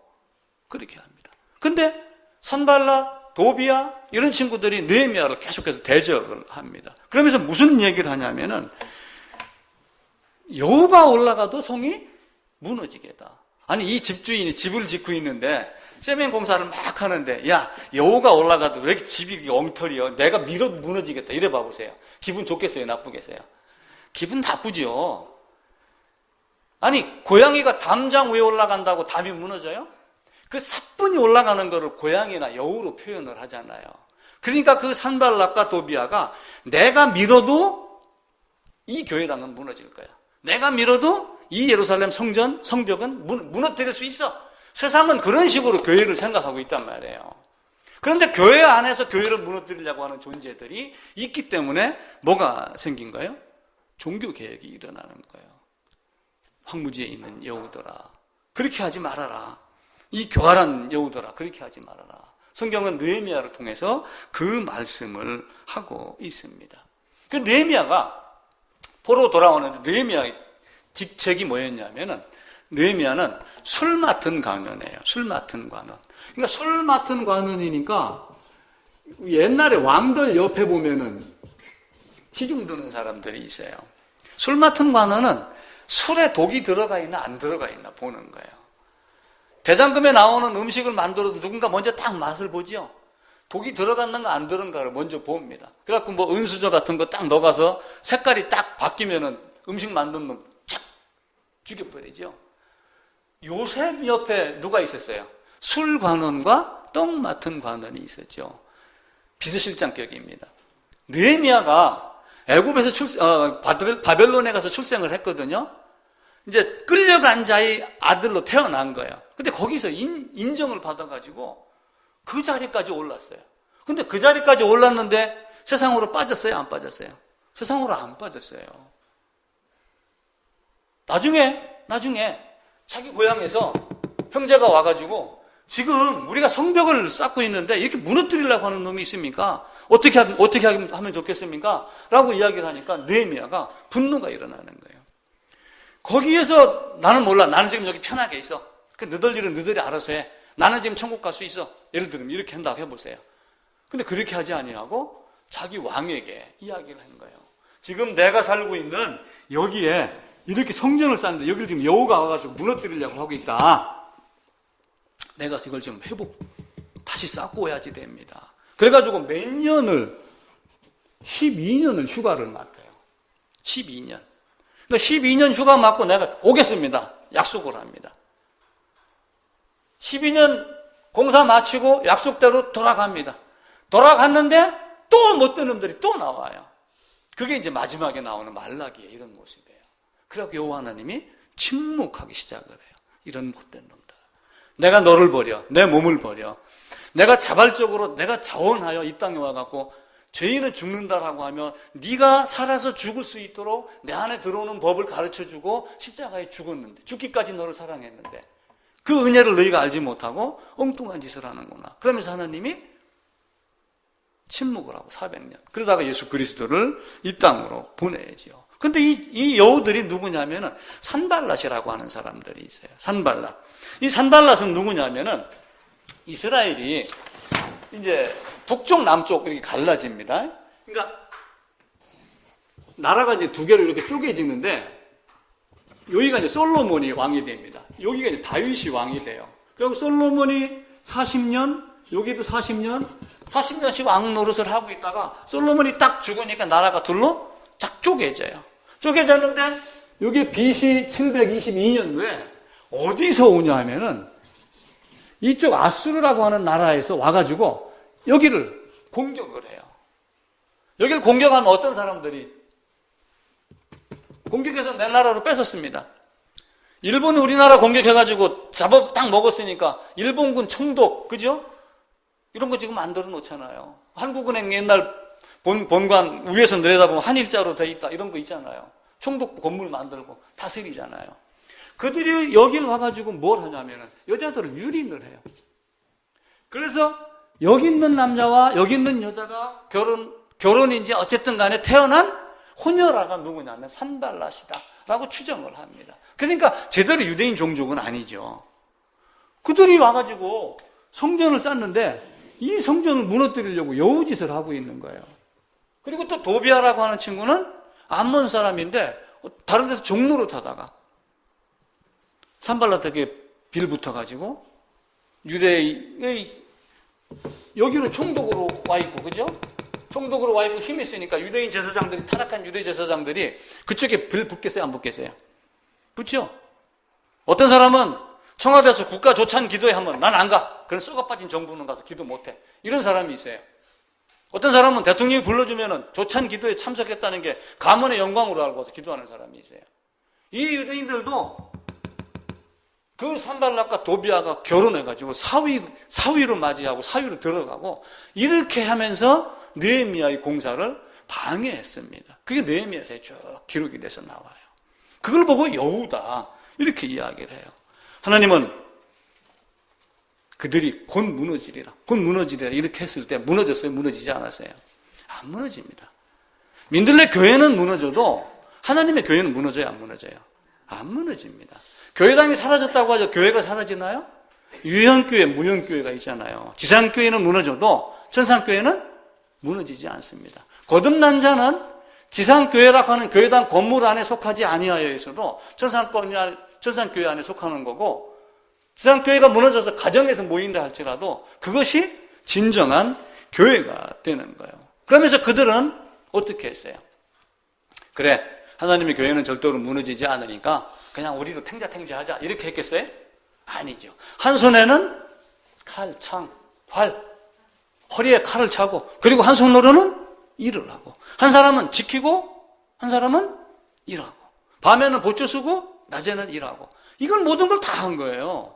그렇게 합니다. 근데 산발라, 도비야 이런 친구들이 느헤미야를 계속해서 대적을 합니다. 그러면서 무슨 얘기를 하냐면은 여호가 올라가도 성이 무너지겠다. 아니 이 집주인이 집을 짓고 있는데 세멘 공사를 막 하는데 야 여호가 올라가도 왜 이렇게 집이 엉터리여? 내가 밀어도 무너지겠다. 이래 봐보세요. 기분 좋겠어요? 나쁘겠어요? 기분 나쁘죠. 아니 고양이가 담장 위에 올라간다고 담이 무너져요? 그 사뿐히 올라가는 거를 고양이나 여우로 표현을 하잖아요. 그러니까 그 산발락과 도비아가 내가 밀어도 이 교회당은 무너질 거야. 내가 밀어도 이 예루살렘 성전, 성벽은 무너뜨릴 수 있어. 세상은 그런 식으로 교회를 생각하고 있단 말이에요. 그런데 교회 안에서 교회를 무너뜨리려고 하는 존재들이 있기 때문에 뭐가 생긴 거예요? 종교개혁이 일어나는 거예요. 황무지에 있는 여우들아, 그렇게 하지 말아라. 이 교활한 여우들아, 그렇게 하지 말아라. 성경은 느헤미야를 통해서 그 말씀을 하고 있습니다. 그 느헤미야가 포로 돌아오는데 느헤미야의 직책이 뭐였냐면은 느헤미야는 술 맡은 관원이에요. 술 맡은 관원. 그러니까 술 맡은 관원이니까 옛날에 왕들 옆에 보면은 시중 드는 사람들이 있어요. 술 맡은 관원은 술에 독이 들어가 있나 안 들어가 있나 보는 거예요. 대장금에 나오는 음식을 만들어도 누군가 먼저 딱 맛을 보죠. 독이 들어갔는가 안 들어간가를 먼저 봅니다. 그래갖고 뭐 은수저 같은 거 딱 넣어가서 색깔이 딱 바뀌면은 음식 만든 놈 착 죽여버리죠. 요셉 옆에 누가 있었어요? 술 관원과 떡 맡은 관원이 있었죠. 비서실장격입니다. 느헤미야가 애굽에서 바벨론에 가서 출생을 했거든요. 이제 끌려간 자의 아들로 태어난 거예요. 근데 거기서 인정을 받아가지고 그 자리까지 올랐어요. 근데 그 자리까지 올랐는데 세상으로 빠졌어요? 안 빠졌어요? 세상으로 안 빠졌어요. 나중에 자기 고향에서 형제가 와가지고 지금 우리가 성벽을 쌓고 있는데 이렇게 무너뜨리려고 하는 놈이 있습니까? 어떻게 하면 좋겠습니까? 라고 이야기를 하니까 느헤미야가 분노가 일어나는 거예요. 거기에서 나는 몰라. 나는 지금 여기 편하게 있어. 그 너들 일은 너들이 알아서 해. 나는 지금 천국 갈 수 있어. 예를 들면 이렇게 한다고 해보세요. 근데 그렇게 하지 아니하고 자기 왕에게 이야기를 한 거예요. 지금 내가 살고 있는 여기에 이렇게 성전을 쌓는데 여기를 지금 여호가 와가지고 무너뜨리려고 하고 있다. 내가 이걸 지금 다시 쌓고 오야지 됩니다. 그래가지고 몇 년을 12년을 휴가를 맡아요. 12년. 그러니까 12년 휴가 맞고 내가 오겠습니다. 약속을 합니다. 12년 공사 마치고 약속대로 돌아갑니다. 돌아갔는데 또 못된 놈들이 또 나와요. 그게 이제 마지막에 나오는 말라기의 이런 모습이에요. 그래서 여호와 하나님이 침묵하기 시작을 해요. 이런 못된 놈들. 내가 너를 버려. 내 몸을 버려. 내가 자발적으로 내가 자원하여 이 땅에 와갖고 죄인은 죽는다라고 하면 네가 살아서 죽을 수 있도록 내 안에 들어오는 법을 가르쳐주고 십자가에 죽었는데 죽기까지 너를 사랑했는데 그 은혜를 너희가 알지 못하고 엉뚱한 짓을 하는구나. 그러면서 하나님이 침묵을 하고 400년. 그러다가 예수 그리스도를 이 땅으로 보내지요. 근데 이 여우들이 누구냐면은 산발랏이라고 하는 사람들이 있어요. 산발랏. 이 산발랏은 누구냐면은 이스라엘이 이제 북쪽, 남쪽 이렇게 갈라집니다. 그러니까 나라가 이제 두 개로 이렇게 쪼개지는데 여기가 이제 솔로몬이 왕이 됩니다. 여기가 이제 다윗이 왕이 돼요. 그리고 솔로몬이 40년, 여기도 40년씩 왕 노릇을 하고 있다가 솔로몬이 딱 죽으니까 나라가 둘로 쫙 쪼개져요. 쪼개졌는데 여기 BC 722년도에 어디서 오냐 하면은 이쪽 아수르라고 하는 나라에서 와가지고 여기를 공격을 해요. 여기를 공격하면 어떤 사람들이 공격해서 내 나라로 뺏었습니다. 일본이 우리나라 공격해가지고 잡아 딱 먹었으니까 일본군 총독, 그죠? 이런 거 지금 만들어 놓잖아요. 한국은행 옛날 본관 위에서 내려다보면 한일자로 돼 있다 이런 거 있잖아요. 총독 건물 만들고 다스리잖아요. 그들이 여길 와가지고 뭘 하냐면은 여자들을 유린을 해요. 그래서 여기 있는 남자와 여기 있는 여자가 결혼인지 어쨌든 간에 태어난 호녀라가 누구냐면 산발랏이다 라고 추정을 합니다. 그러니까 제대로 유대인 종족은 아니죠. 그들이 와가지고 성전을 쌓는데 이 성전을 무너뜨리려고 여우짓을 하고 있는 거예요. 그리고 또 도비아라고 하는 친구는 암몬 사람인데 다른 데서 종로를 타다가 산발랏에게 빌붙어가지고 유대의 여기로 총독으로 와 있고, 그죠? 총독으로 와 있고 힘이 있으니까 유대인 제사장들이, 타락한 유대 제사장들이 그쪽에 빌 붙겠어요, 안 붙겠어요? 붙죠? 어떤 사람은 청와대에서 국가 조찬 기도회 하면 난 안 가. 그런 썩어 빠진 정부는 가서 기도 못 해. 이런 사람이 있어요. 어떤 사람은 대통령이 불러주면 조찬 기도에 참석했다는 게 가문의 영광으로 알고 와서 기도하는 사람이 있어요. 이 유대인들도 그 산발랏과 도비아가 결혼해가지고 사위로 맞이하고 사위로 들어가고 이렇게 하면서 느헤미야의 공사를 방해했습니다. 그게 느헤미야서에 쭉 기록이 돼서 나와요. 그걸 보고 여우다 이렇게 이야기를 해요. 하나님은 그들이 곧 무너지리라 이렇게 했을 때 무너졌어요? 무너지지 않았어요? 안 무너집니다. 민들레 교회는 무너져도 하나님의 교회는 무너져요? 안 무너져요? 안 무너집니다. 교회당이 사라졌다고 하죠. 교회가 사라지나요? 유형교회, 무형교회가 있잖아요. 지상교회는 무너져도 천상교회는 무너지지 않습니다. 거듭난 자는 지상교회라고 하는 교회당 건물 안에 속하지 아니하여 있어도 천상교회 안에 속하는 거고, 지상교회가 무너져서 가정에서 모인다 할지라도 그것이 진정한 교회가 되는 거예요. 그러면서 그들은 어떻게 했어요? 그래, 하나님의 교회는 절대로 무너지지 않으니까 그냥 우리도 탱자탱자하자 이렇게 했겠어요? 아니죠. 한 손에는 칼, 창, 활, 허리에 칼을 차고, 그리고 한 손으로는 일을 하고, 한 사람은 지키고 한 사람은 일하고, 밤에는 보초 쓰고 낮에는 일하고, 이건 모든 걸 다 한 거예요.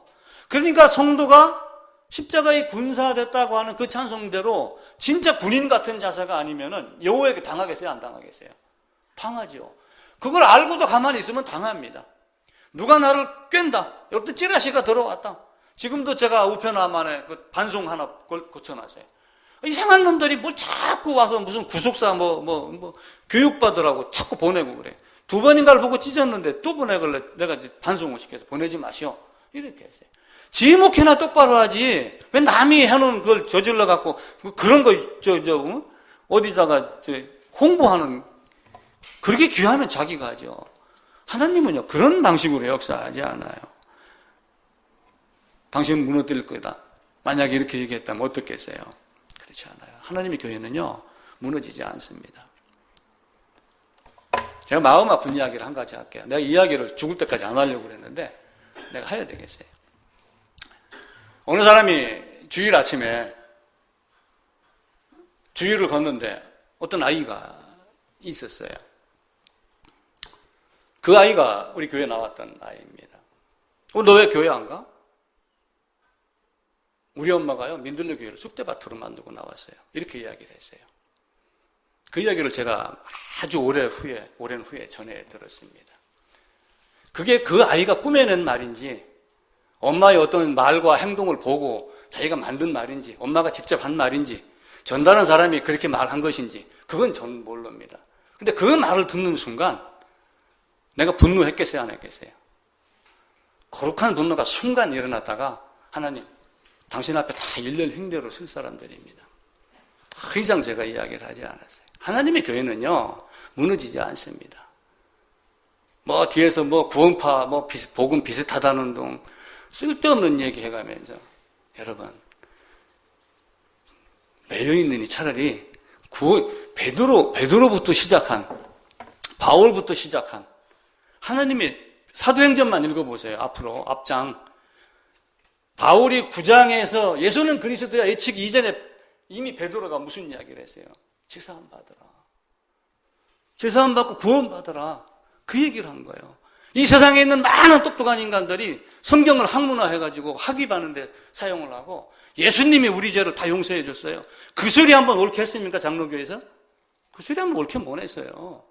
그러니까 성도가 십자가에 군사됐다고 하는 그 찬송대로 진짜 군인 같은 자세가 아니면은 여호와에게 당하겠어요? 안 당하겠어요? 당하죠. 그걸 알고도 가만히 있으면 당합니다. 누가 나를 꿰다, 어떤 찌라시가 들어왔다. 지금도 제가 우편함 안에 그 반송 하나 고쳐놨어요. 이상한 놈들이 뭘 자꾸 와서 무슨 구속사 교육받으라고 자꾸 보내고 그래. 2번인가를 보고 찢었는데 또 보내길래 내가 이제 반송을 시켜서 보내지 마시오. 이렇게 했어요. 지 목회나 똑바로 하지. 왜 남이 해놓은 그걸 저질러 갖고 그런 거 어디다가 홍보하는, 그렇게 귀하면 자기가 하죠. 하나님은요 그런 방식으로 역사하지 않아요. 당신은 무너뜨릴 거다. 만약에 이렇게 얘기했다면 어떻겠어요? 그렇지 않아요. 하나님의 교회는요 무너지지 않습니다. 제가 마음 아픈 이야기를 한 가지 할게요. 내가 이 이야기를 죽을 때까지 안 하려고 그랬는데 내가 해야 되겠어요. 어느 사람이 주일 아침에 주일을 걷는데 어떤 아이가 있었어요. 그 아이가 우리 교회에 나왔던 아이입니다. 너 왜 교회 안 가? 우리 엄마가요 민들레 교회를 쑥대밭으로 만들고 나왔어요. 이렇게 이야기를 했어요. 그 이야기를 제가 아주 오랜 후에 전해 들었습니다. 그게 그 아이가 꾸며낸 말인지, 엄마의 어떤 말과 행동을 보고 자기가 만든 말인지, 엄마가 직접 한 말인지, 전달한 사람이 그렇게 말한 것인지, 그건 전 모릅니다. 근데 그 말을 듣는 순간 내가 분노했겠어요, 안 했겠어요? 거룩한 분노가 순간 일어났다가, 하나님, 당신 앞에 다 일렬 횡대로 쓸 사람들입니다. 더 이상 제가 이야기를 하지 않았어요. 하나님의 교회는요 무너지지 않습니다. 뭐 뒤에서 뭐 구원파 뭐 복음 비슷하다는 둥 쓸데없는 얘기 해가면서 여러분 매여있느니 차라리 베드로부터 시작한 바울부터 시작한 하나님의 사도행전만 읽어보세요. 앞으로 앞장 바울이 9장에서 예수는 그리스도야 예측 이전에 이미 베드로가 무슨 이야기를 했어요? 제사함 받으라. 제사함 받고 구원 받으라. 그 얘기를 한 거예요. 이 세상에 있는 많은 똑똑한 인간들이 성경을 학문화해가지고 학위받는 데 사용을 하고 예수님이 우리 죄를 다 용서해 줬어요. 그 소리 한번 옳게 했습니까? 장로교에서? 그 소리 한번 옳게 못 했어요.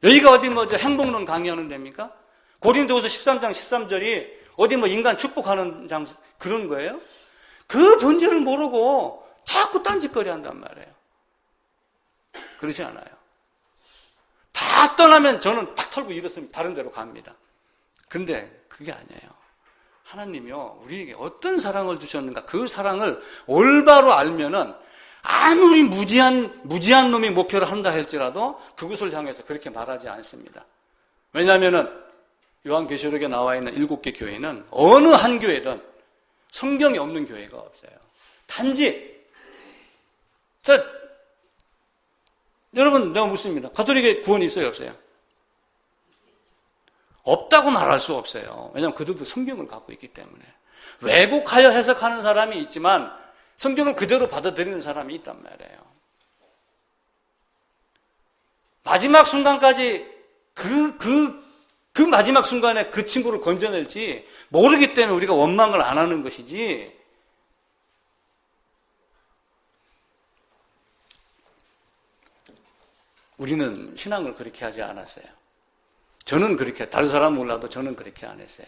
여기가 어디 행복론 강의하는 데입니까? 고린도후서 13장 13절이 어디 인간 축복하는 장소 그런 거예요? 그 본질을 모르고 자꾸 딴짓거리 한단 말이에요. 그러지 않아요. 다 떠나면 저는 탁 털고 일어서면 다른 데로 갑니다. 그런데 그게 아니에요. 하나님이요, 우리에게 어떤 사랑을 주셨는가, 그 사랑을 올바로 알면은 아무리 무지한 놈이 목표를 한다 할지라도 그것을 향해서 그렇게 말하지 않습니다. 왜냐하면은 요한계시록에 나와 있는 7개 교회는 어느 한 교회든 성경이 없는 교회가 없어요. 단지 여러분 내가 묻습니다. 가톨릭에 구원이 있어요, 없어요? 없다고 말할 수 없어요. 왜냐하면 그들도 성경을 갖고 있기 때문에. 왜곡하여 해석하는 사람이 있지만 성경을 그대로 받아들이는 사람이 있단 말이에요. 마지막 순간까지 그 마지막 순간에 그 친구를 건져낼지 모르기 때문에 우리가 원망을 안 하는 것이지. 우리는 신앙을 그렇게 하지 않았어요. 저는 그렇게, 다른 사람은 몰라도 저는 그렇게 안 했어요.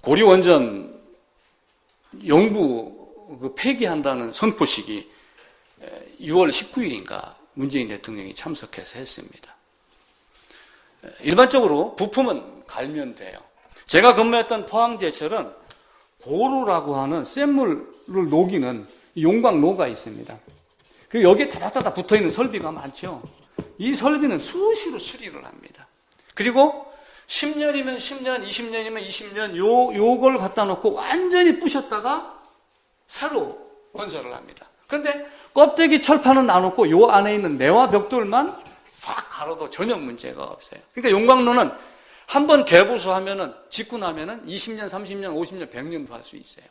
고리원전 영구 폐기한다는 선포식이 6월 19일인가 문재인 대통령이 참석해서 했습니다. 일반적으로 부품은 갈면 돼요. 제가 근무했던 포항제철은 고루라고 하는 쇳물을 녹이는 용광로가 있습니다. 그리고 여기에 다다다다 붙어있는 설비가 많죠. 이 설비는 수시로 수리를 합니다. 그리고 10년이면 10년, 20년이면 20년 요걸 갖다 놓고 완전히 부셨다가 새로 건설을 합니다. 그런데 껍데기 철판은 놔놓고 요 안에 있는 내와 벽돌만 싹 갈아도 전혀 문제가 없어요. 그러니까 용광로는 한번 개보수하면은 짓고 나면은 20년, 30년, 50년, 100년도 할 수 있어요.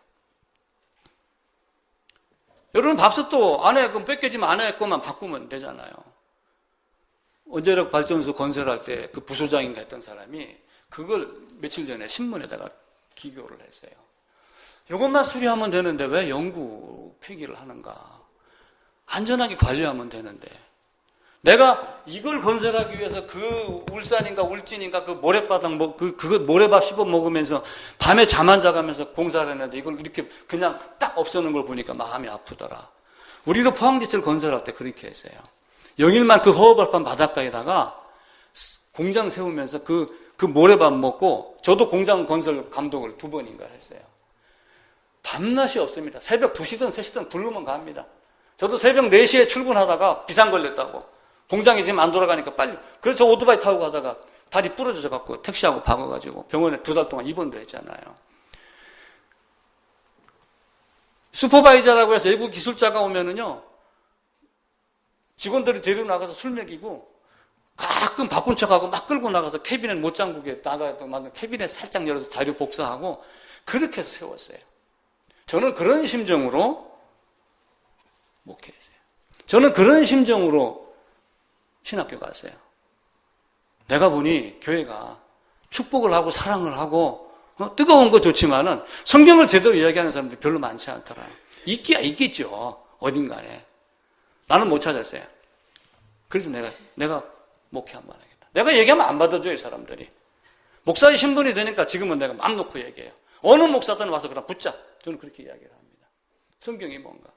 여러분 밥솥도 안에 뺏겨지면 안에 것만 바꾸면 되잖아요. 원자력 발전소 건설할 때 그 부소장인가 했던 사람이 그걸 며칠 전에 신문에다가 기고를 했어요. 이것만 수리하면 되는데 왜 영구 폐기를 하는가? 안전하게 관리하면 되는데. 내가 이걸 건설하기 위해서 그 울산인가 울진인가 그 모래바닥 그거 모래밥 씹어 먹으면서 밤에 잠 안 자가면서 공사를 했는데 이걸 이렇게 그냥 딱 없애는 걸 보니까 마음이 아프더라. 우리도 포항지철 건설할 때 그렇게 했어요. 영일만 그 허허벌판 바닷가에다가 공장 세우면서 그 모래밥 먹고 저도 공장 건설 감독을 2번인가 했어요. 밤낮이 없습니다. 새벽 2시든 3시든 부르면 갑니다. 저도 새벽 4시에 출근하다가 비상 걸렸다고. 공장이 지금 안 돌아가니까 빨리. 그래서 오토바이 타고 가다가 다리 부러져 갖고 택시하고 박아가지고 병원에 2달 동안 입원도 했잖아요. 슈퍼바이저라고 해서 외국 기술자가 오면은요, 직원들이 데리고 나가서 술 먹이고 가끔 바쁜 척하고 막 끌고 나가서 캐비넷 못장국에 나가서 만든 캐비넷 살짝 열어서 자료 복사하고 그렇게 해서 세웠어요. 저는 그런 심정으로 목회했어요. 저는 그런 심정으로 신학교 갔어요. 내가 보니 교회가 축복을 하고 사랑을 하고 뜨거운 거 좋지만은 성경을 제대로 이야기하는 사람들이 별로 많지 않더라. 있기야 있겠죠. 어딘가에. 나는 못 찾았어요. 그래서 내가 목회 한번 하겠다. 내가 얘기하면 안 받아줘요, 사람들이. 목사의 신분이 되니까 지금은 내가 마음 놓고 얘기해요. 어느 목사든 와서 그냥 붙자. 저는 그렇게 이야기를 합니다. 성경이 뭔가.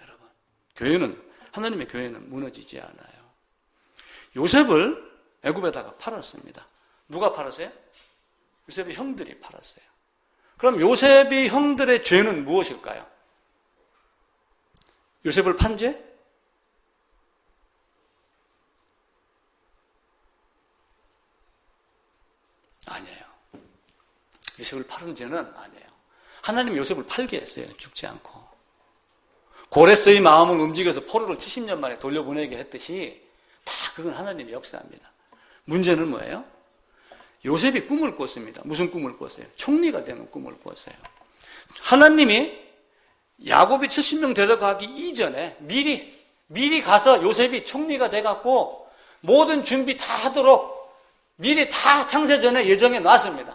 여러분, 하나님의 교회는 무너지지 않아요. 요셉을 애굽에다가 팔았습니다. 누가 팔았어요? 요셉의 형들이 팔았어요. 그럼 요셉의 형들의 죄는 무엇일까요? 요셉을 판 죄? 요셉을 팔은 죄는 아니에요. 하나님 요셉을 팔게 했어요. 죽지 않고. 고레스의 마음을 움직여서 포로를 70년 만에 돌려보내게 했듯이 다 그건 하나님의 역사입니다. 문제는 뭐예요? 요셉이 꿈을 꿨습니다. 무슨 꿈을 꿨어요? 총리가 되는 꿈을 꿨어요. 하나님이 야곱이 70명 데려가기 이전에 미리 가서 요셉이 총리가 돼갖고 모든 준비 다 하도록 미리 다 창세전에 예정해 놨습니다.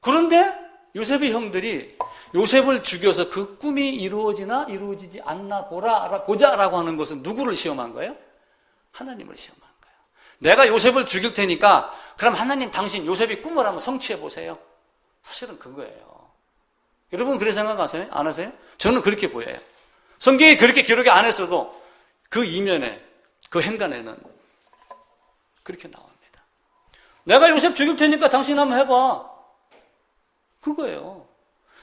그런데 요셉의 형들이 요셉을 죽여서 그 꿈이 이루어지나 이루어지지 않나 보자라고 하는 것은 누구를 시험한 거예요? 하나님을 시험한 거예요. 내가 요셉을 죽일 테니까 그럼 하나님 당신 요셉이 꿈을 한번 성취해 보세요. 사실은 그거예요. 여러분 그렇게 생각하세요? 안 하세요? 저는 그렇게 보여요. 성경이 그렇게 기록이 안 했어도 그 이면에 그 행간에는 그렇게 나옵니다. 내가 요셉 죽일 테니까 당신 한번 해봐. 그거예요.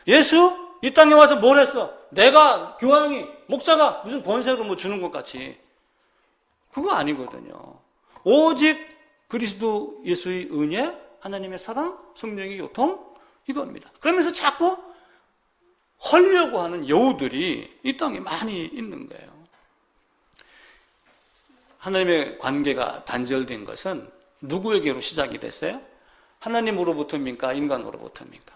예수 이 땅에 와서 뭘 했어? 내가 교황이 목사가 무슨 권세로 뭐 주는 것 같이 그거 아니거든요. 오직 그리스도 예수의 은혜, 하나님의 사랑, 성령의 교통 이겁니다. 그러면서 자꾸 헐려고 하는 여우들이 이 땅에 많이 있는 거예요. 하나님의 관계가 단절된 것은 누구에게로 시작이 됐어요? 하나님으로부터입니까? 인간으로부터입니까?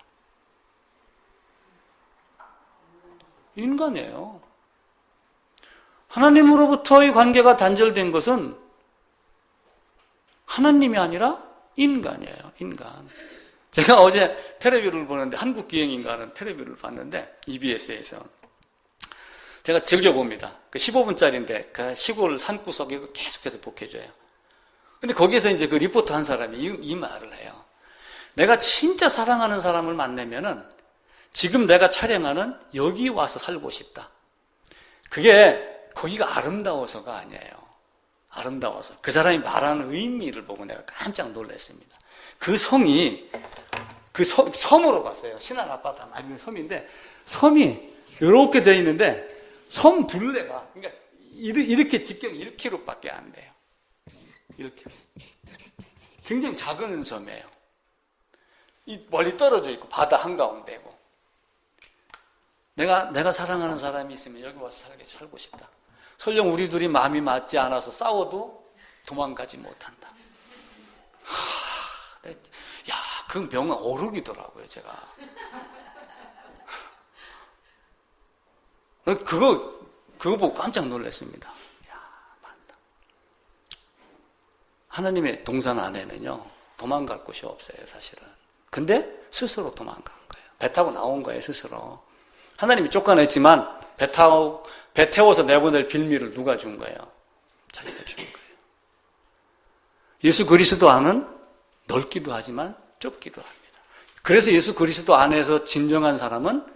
인간이에요. 하나님으로부터의 관계가 단절된 것은 하나님이 아니라 인간이에요. 인간. 제가 어제 텔레비를 보는데 한국기행인가 하는 텔레비를 봤는데 EBS에서 제가 즐겨봅니다. 그 15분짜리인데 그 시골 산구석에 계속해서 복해줘요. 근데 거기에서 이제 그 리포터 한 사람이 이 말을 해요. 내가 진짜 사랑하는 사람을 만나면은 지금 내가 촬영하는 여기 와서 살고 싶다. 그게 거기가 아름다워서가 아니에요. 아름다워서. 그 사람이 말하는 의미를 보고 내가 깜짝 놀랐습니다. 그 성이 그 섬으로 갔어요. 신안 아파트 맑은 섬인데 섬이 이렇게 되어 있는데 섬 둘레가 그러니까 이렇게 직경 1km밖에 안 돼요. 이렇게 굉장히 작은 섬이에요. 멀리 떨어져 있고 바다 한가운데고. 내가 사랑하는 사람이 있으면 여기 와서 살고 싶다. 설령 우리 둘이 마음이 맞지 않아서 싸워도 도망가지 못한다. 야, 그 명은 어록이더라고요, 제가. 그거 보고 깜짝 놀랐습니다. 야, 맞다. 하나님의 동산 안에는요, 도망갈 곳이 없어요, 사실은. 근데 스스로 도망간 거예요. 배 타고 나온 거예요, 스스로. 하나님이 쫓아냈지만 배 태워서 내보낼 빌미를 누가 준 거예요? 자기가 준 거예요. 예수 그리스도 안은 넓기도 하지만 좁기도 합니다. 그래서 예수 그리스도 안에서 진정한 사람은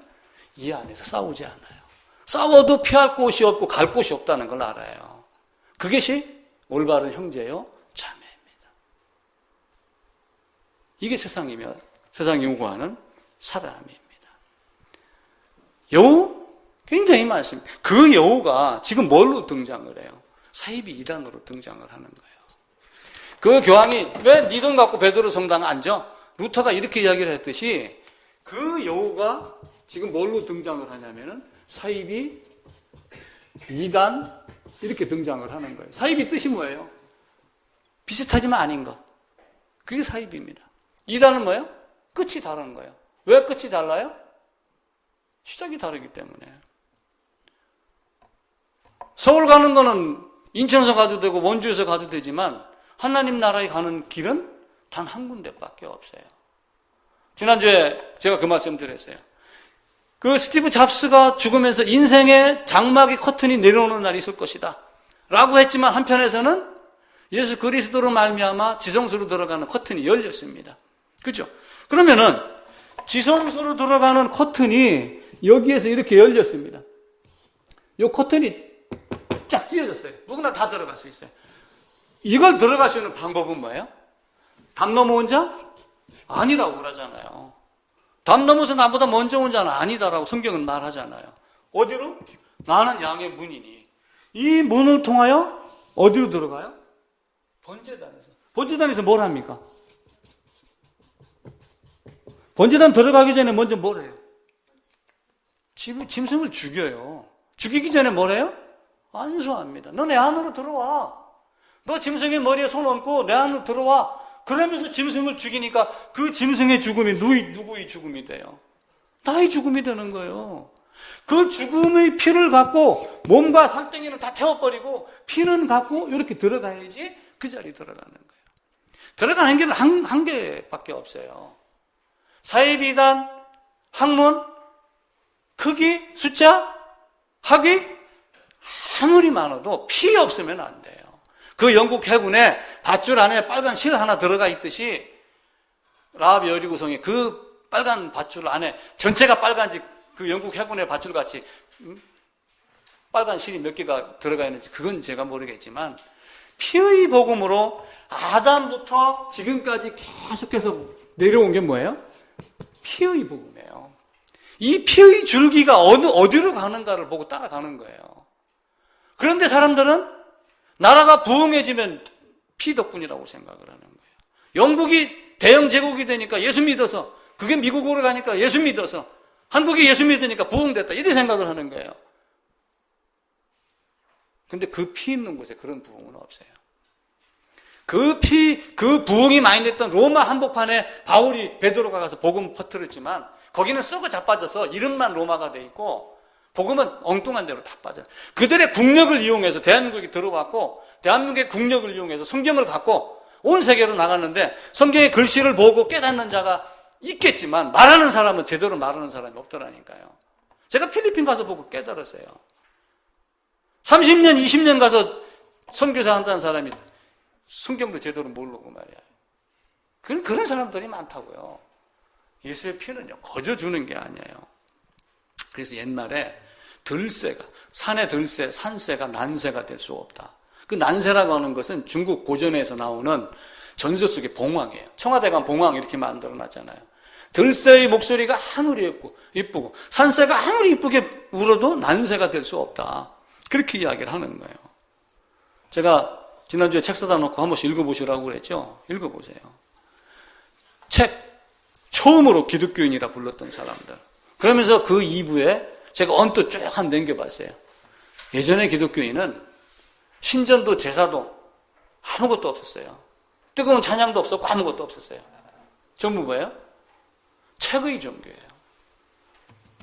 이 안에서 싸우지 않아요. 싸워도 피할 곳이 없고 갈 곳이 없다는 걸 알아요. 그것이 올바른 형제요 자매입니다. 이게 세상이며 세상이 요구하는 사람입니다. 여우 굉장히 많습니다. 그 여우가 지금 뭘로 등장을 해요? 사이비 이단으로 등장을 하는 거예요. 그 교황이 왜 네 돈 갖고 베드로 성당 앉아? 루터가 이렇게 이야기를 했듯이 그 여우가 지금 뭘로 등장을 하냐면은 사이비 이단 이렇게 등장을 하는 거예요. 사이비 뜻이 뭐예요? 비슷하지만 아닌 것. 그게 사이비입니다. 이단은 뭐예요? 끝이 다른 거예요. 왜 끝이 달라요? 시작이 다르기 때문에. 서울 가는 거는 인천에서 가도 되고 원주에서 가도 되지만 하나님 나라에 가는 길은 단 한 군데밖에 없어요. 지난주에 제가 그 말씀 드렸어요. 그 스티브 잡스가 죽으면서 인생의 장막의 커튼이 내려오는 날이 있을 것이다 라고 했지만 한편에서는 예수 그리스도로 말미암아 지성소로 들어가는 커튼이 열렸습니다. 그렇죠? 그러면은 지성소로 들어가는 커튼이 여기에서 이렇게 열렸습니다. 이 커튼이 쫙 찢어졌어요. 누구나 다 들어갈 수 있어요. 이걸 들어갈 수 있는 방법은 뭐예요? 담 넘어온 자? 아니라고 그러잖아요. 담 넘어서 나보다 먼저 온 자는 아니다라고 성경은 말하잖아요. 어디로? 나는 양의 문이니. 이 문을 통하여 어디로 들어가요? 번제단에서. 번제단에서 뭘 합니까? 번제단 들어가기 전에 먼저 뭘 해요? 짐승을 죽여요. 죽이기 전에 뭘 해요? 안수합니다. 너 내 안으로 들어와. 너 짐승의 머리에 손 얹고 내 안으로 들어와. 그러면서 짐승을 죽이니까 그 짐승의 죽음이 누구의 죽음이 돼요? 나의 죽음이 되는 거예요. 그 죽음의 피를 갖고 몸과 살덩이는 다 태워버리고 피는 갖고 이렇게 들어가야지 그 자리에 들어가는 거예요. 들어가는 길은 한 개밖에 없어요. 사이비단, 학문, 크기, 숫자, 학위 아무리 많아도 피 없으면 안 돼요. 그 영국 해군에 밧줄 안에 빨간 실 하나 들어가 있듯이 라합 여리고성에 그 빨간 밧줄 안에 전체가 빨간지 그 영국 해군의 밧줄같이 빨간 실이 몇 개가 들어가 있는지 그건 제가 모르겠지만 피의 복음으로 아담부터 지금까지 계속해서 내려온 게 뭐예요? 피의 복음이에요. 이 피의 줄기가 어디로 가는가를 보고 따라가는 거예요. 그런데 사람들은 나라가 부흥해지면 피 덕분이라고 생각을 하는 거예요. 영국이 대영 제국이 되니까 예수 믿어서, 그게 미국으로 가니까 예수 믿어서, 한국이 예수 믿으니까 부흥됐다 이렇게 생각을 하는 거예요. 근데 그 피 있는 곳에 그런 부흥은 없어요. 그 부흥이 많이 됐던 로마 한복판에 바울이 베드로가 가서 복음 퍼뜨렸지만 거기는 썩어 자빠져서 이름만 로마가 돼 있고 복음은 엉뚱한 대로 다 빠져요. 그들의 국력을 이용해서 대한민국에 들어왔고 대한민국의 국력을 이용해서 성경을 갖고 온 세계로 나갔는데 성경의 글씨를 보고 깨닫는 자가 있겠지만 말하는 사람은 제대로 말하는 사람이 없더라니까요. 제가 필리핀 가서 보고 깨달았어요. 30년, 20년 가서 선교사 한다는 사람이 성경도 제대로 모르고 말이야. 그런 사람들이 많다고요. 예수의 피는요, 거저 주는 게 아니에요. 그래서 옛말에 들새가, 산의 들새, 산새가 난새가 될 수 없다. 그 난새라고 하는 것은 중국 고전에서 나오는 전설 속의 봉황이에요. 청와대 가면 봉황 이렇게 만들어 놨잖아요. 들새의 목소리가 아무리 이쁘고 산새가 아무리 이쁘게 울어도 난새가 될 수 없다. 그렇게 이야기를 하는 거예요. 제가 지난주에 책 사다 놓고 한 번씩 읽어보시라고 그랬죠. 읽어보세요. 책 처음으로 기독교인이라 불렀던 사람들. 그러면서 그 2부에 제가 언뜻 쭉 한번 남겨봤어요. 예전에 기독교인은 신전도 제사도 아무것도 없었어요. 뜨거운 찬양도 없었고 아무것도 없었어요. 전부 뭐예요? 책의 종교예요.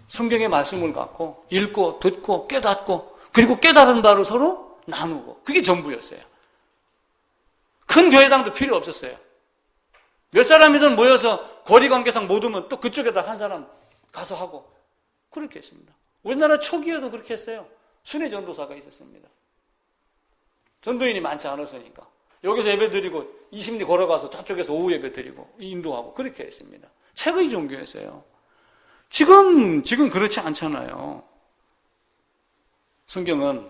성경의 말씀을 갖고 읽고 듣고 깨닫고 그리고 깨달은 바를 서로 나누고 그게 전부였어요. 큰 교회당도 필요 없었어요. 몇 사람이든 모여서 거리관계상 못 오면 또 그쪽에다 한 사람 가서 하고 그렇게 했습니다. 우리나라 초기에도 그렇게 했어요. 순회 전도사가 있었습니다. 전도인이 많지 않았으니까 여기서 예배 드리고 20리 걸어가서 저쪽에서 오후 예배 드리고 인도하고 그렇게 했습니다. 책의 종교였어요. 지금 그렇지 않잖아요. 성경은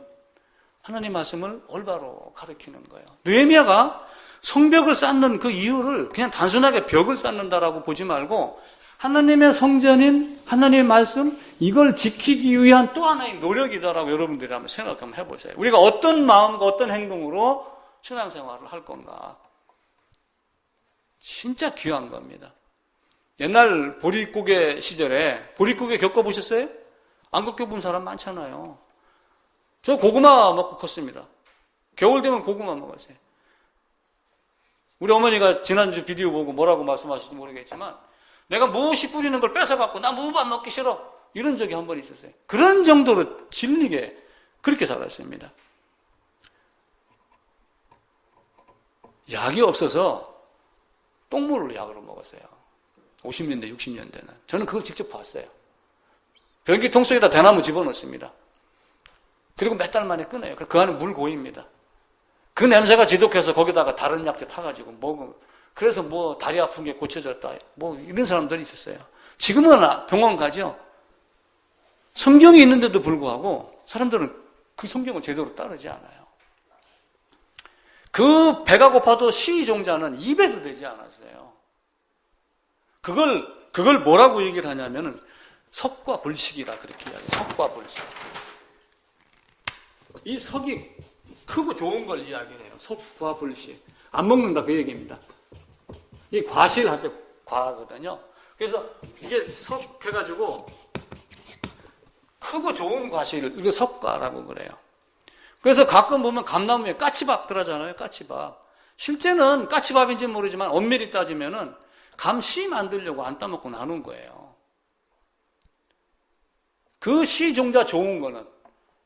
하나님 말씀을 올바로 가르치는 거예요. 느헤미야가 성벽을 쌓는 그 이유를 그냥 단순하게 벽을 쌓는다라고 보지 말고 하나님의 성전인 하나님의 말씀 이걸 지키기 위한 또 하나의 노력이다라고 여러분들이 한번 생각 한번 해보세요. 우리가 어떤 마음과 어떤 행동으로 신앙생활을 할 건가. 진짜 귀한 겁니다. 옛날 보릿고개 시절에 보릿고개 겪어보셨어요? 안 겪어본 사람 많잖아요. 저 고구마 먹고 컸습니다. 겨울 되면 고구마 먹었어요. 우리 어머니가 지난주 비디오 보고 뭐라고 말씀하실지 모르겠지만 내가 무엇이 뿌리는 걸 뺏어갖고 나 무밥 먹기 싫어 이런 적이 한 번 있었어요. 그런 정도로 질리게 그렇게 살았습니다. 약이 없어서 똥물을 약으로 먹었어요. 50년대 60년대는 저는 그걸 직접 봤어요. 변기통 속에다 대나무 집어넣습니다. 그리고 몇 달 만에 끊어요. 그 안에 물 고입니다. 그 냄새가 지독해서 거기다가 다른 약재 타가지고 먹으면 그래서 뭐 다리 아픈 게 고쳐졌다 뭐 이런 사람들이 있었어요. 지금은 병원 가죠. 성경이 있는데도 불구하고 사람들은 그 성경을 제대로 따르지 않아요. 그 배가 고파도 시종자는 입에도 되지 않았어요. 그걸 뭐라고 얘기를 하냐면은 석과 불식이다 그렇게 이야기해요. 석과 불식. 이 석이 크고 좋은 걸 이야기해요. 석과 불식. 안 먹는다 그 얘기입니다. 이 과실할 때 과거든요. 그래서 이게 석해가지고 크고 좋은 과실을 이거 석가라고 그래요. 그래서 가끔 보면 감나무에 까치밥 들어가잖아요. 까치밥. 실제는 까치밥인지 모르지만 엄밀히 따지면은 감씨 만들려고 안 따먹고 나눈 거예요. 그 씨 종자 좋은 거는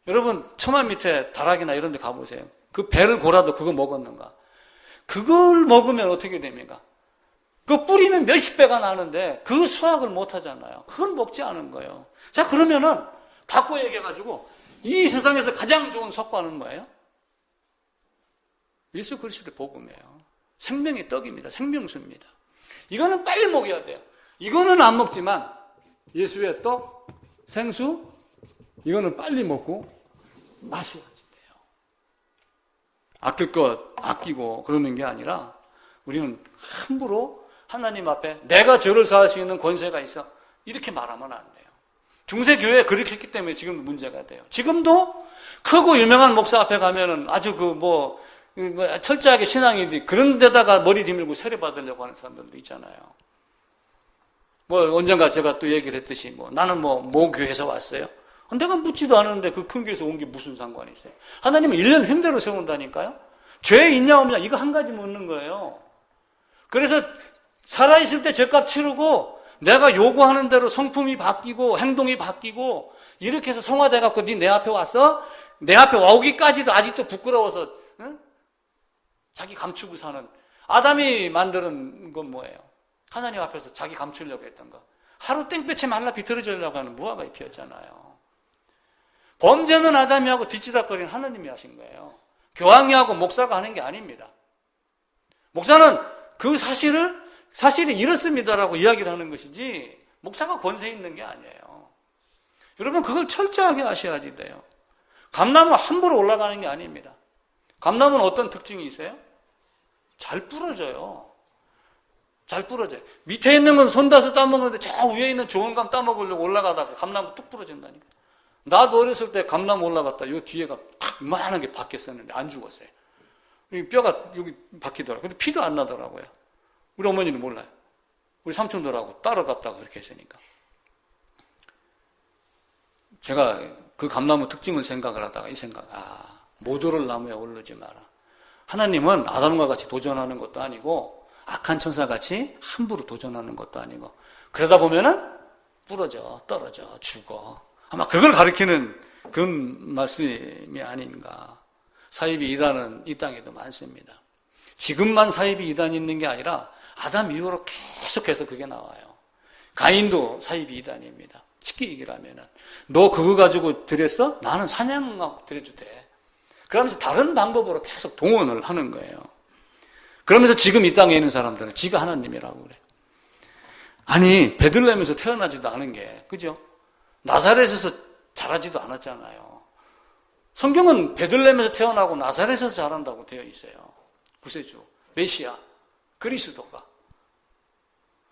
여러분 처마 밑에 다락이나 이런 데 가보세요. 그 배를 골아도 그거 먹었는가? 그걸 먹으면 어떻게 됩니까? 그 뿌리는 몇십 배가 나는데 그 수확을 못 하잖아요. 그걸 먹지 않은 거예요. 자, 그러면은 닫고 얘기해가지고 이 세상에서 가장 좋은 석과는 뭐예요? 예수 그리스도의 복음이에요. 생명의 떡입니다. 생명수입니다. 이거는 빨리 먹여야 돼요. 이거는 안 먹지만 예수의 떡, 생수 이거는 빨리 먹고 마셔야지 돼요. 아낄 것 아끼고 그러는 게 아니라 우리는 함부로 하나님 앞에 내가 죄를 사할 수 있는 권세가 있어 이렇게 말하면 안 돼요. 중세교회에 그렇게 했기 때문에 지금 문제가 돼요. 지금도 크고 유명한 목사 앞에 가면은 아주 철저하게 신앙인데 그런 데다가 머리 디밀고 세례 받으려고 하는 사람들도 있잖아요. 언젠가 제가 또 얘기를 했듯이 나는 모 교회에서 왔어요. 내가 묻지도 않았는데 그 큰 교회에서 온 게 무슨 상관이 있어요? 하나님은 1년 횡대로 세운다니까요? 죄 있냐 없냐 이거 한 가지 묻는 거예요. 그래서 살아있을 때 죄값 치르고 내가 요구하는 대로 성품이 바뀌고 행동이 바뀌고 이렇게 해서 성화돼 갖고 네 내 앞에 왔어? 내 앞에 와오기까지도 아직도 부끄러워서 응? 자기 감추고 사는 아담이 만드는 건 뭐예요? 하나님 앞에서 자기 감추려고 했던 거. 하루 땡볕에 말라 비틀어지려고 하는 무화과 잎이었잖아요. 범죄는 아담이 하고 뒤치다거리는 하나님이 하신 거예요. 교황이하고 목사가 하는 게 아닙니다. 목사는 그 사실이 이렇습니다라고 이야기를 하는 것이지 목사가 권세 있는 게 아니에요. 여러분 그걸 철저하게 아셔야지 돼요. 감나무 함부로 올라가는 게 아닙니다. 감나무는 어떤 특징이 있어요? 잘 부러져요. 잘 부러져요. 밑에 있는 건 손다서 따먹는데 저 위에 있는 좋은 감 따먹으려고 올라가다가 감나무 뚝 부러진다니까. 나도 어렸을 때 감나무 올라갔다 요 뒤에가 탁 이만한 게 박혔었는데 안 죽었어요. 여기 뼈가 여기 박히더라고요. 근데 피도 안 나더라고요. 우리 어머니는 몰라요. 우리 삼촌들하고 따라갔다가 그렇게 했으니까. 제가 그 감나무 특징을 생각을 하다가 이 생각, 못 오를 나무에 오르지 마라. 하나님은 아담과 같이 도전하는 것도 아니고 악한 천사같이 함부로 도전하는 것도 아니고 그러다 보면은 부러져, 떨어져, 죽어. 아마 그걸 가리키는 그런 말씀이 아닌가. 사입이 이단은 이 땅에도 많습니다. 지금만 사입이 이단이 있는 게 아니라 아담 이후로 계속해서 그게 나와요. 가인도 사입이 이단입니다. 쉽게 얘기를 하면은 너 그거 가지고 드렸어? 나는 사냥하고 드려도 돼. 그러면서 다른 방법으로 계속 동원을 하는 거예요. 그러면서 지금 이 땅에 있는 사람들은 지가 하나님이라고 그래. 아니 베들레헴에서 태어나지도 않은 게 그죠? 나사렛에서 자라지도 않았잖아요. 성경은 베들레헴에서 태어나고 나사렛에서 자란다고 되어 있어요. 구세주, 메시아, 그리스도가.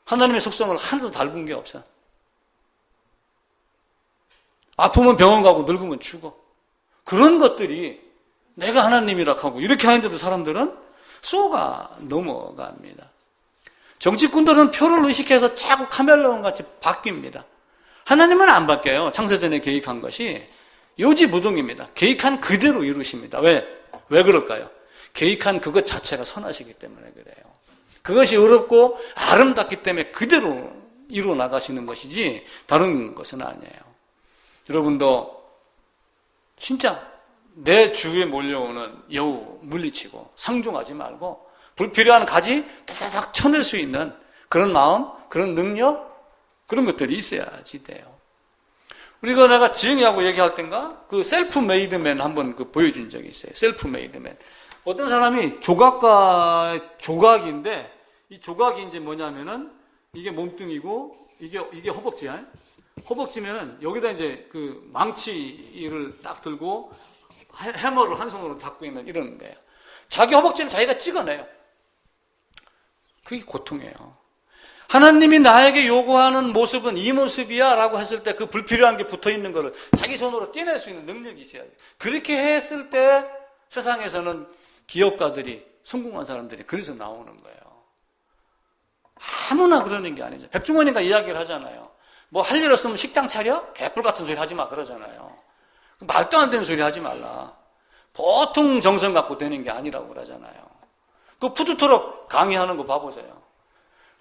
하나님의 속성을 하나도 닮은 게 없어. 아프면 병원 가고 늙으면 죽어. 그런 것들이 내가 하나님이라 하고 이렇게 하는데도 사람들은 쏘가 넘어갑니다. 정치꾼들은 표를 의식해서 자꾸 카멜레온 같이 바뀝니다. 하나님은 안 바뀌어요. 창세전에 계획한 것이 요지부동입니다. 계획한 그대로 이루십니다. 왜 그럴까요? 계획한 그것 자체가 선하시기 때문에 그래요. 그것이 의롭고 아름답기 때문에 그대로 이루어 나가시는 것이지 다른 것은 아니에요. 여러분도 진짜 내 주위에 몰려오는 여우 물리치고 상종하지 말고 불필요한 가지 다다닥 쳐낼 수 있는 그런 마음, 그런 능력, 그런 것들이 있어야지 돼요. 우리가 내가 지영이하고 얘기할 땐가 그 셀프 메이드맨 한번 보여준 적이 있어요. 셀프 메이드맨. 어떤 사람이 조각인데 이 조각이 이제 뭐냐면은 이게 몸뚱이고 이게 허벅지야. 허벅지면은 여기다 이제 그 망치를 딱 들고 해머를 한 손으로 잡고 있는 이런 거예요. 자기 허벅지를 자기가 찍어내요. 그게 고통이에요. 하나님이 나에게 요구하는 모습은 이 모습이야 라고 했을 때 그 불필요한 게 붙어 있는 거를 자기 손으로 떼낼 수 있는 능력이 있어야 돼요. 그렇게 했을 때 세상에서는 기업가들이 성공한 사람들이 그래서 나오는 거예요. 아무나 그러는 게 아니죠. 백종원이가 이야기를 하잖아요. 뭐 할 일 없으면 식당 차려? 개뿔 같은 소리 하지 마 그러잖아요. 말도 안 되는 소리 하지 말라. 보통 정성 갖고 되는 게 아니라고 그러잖아요. 그 푸드트럭 강의하는 거 봐보세요.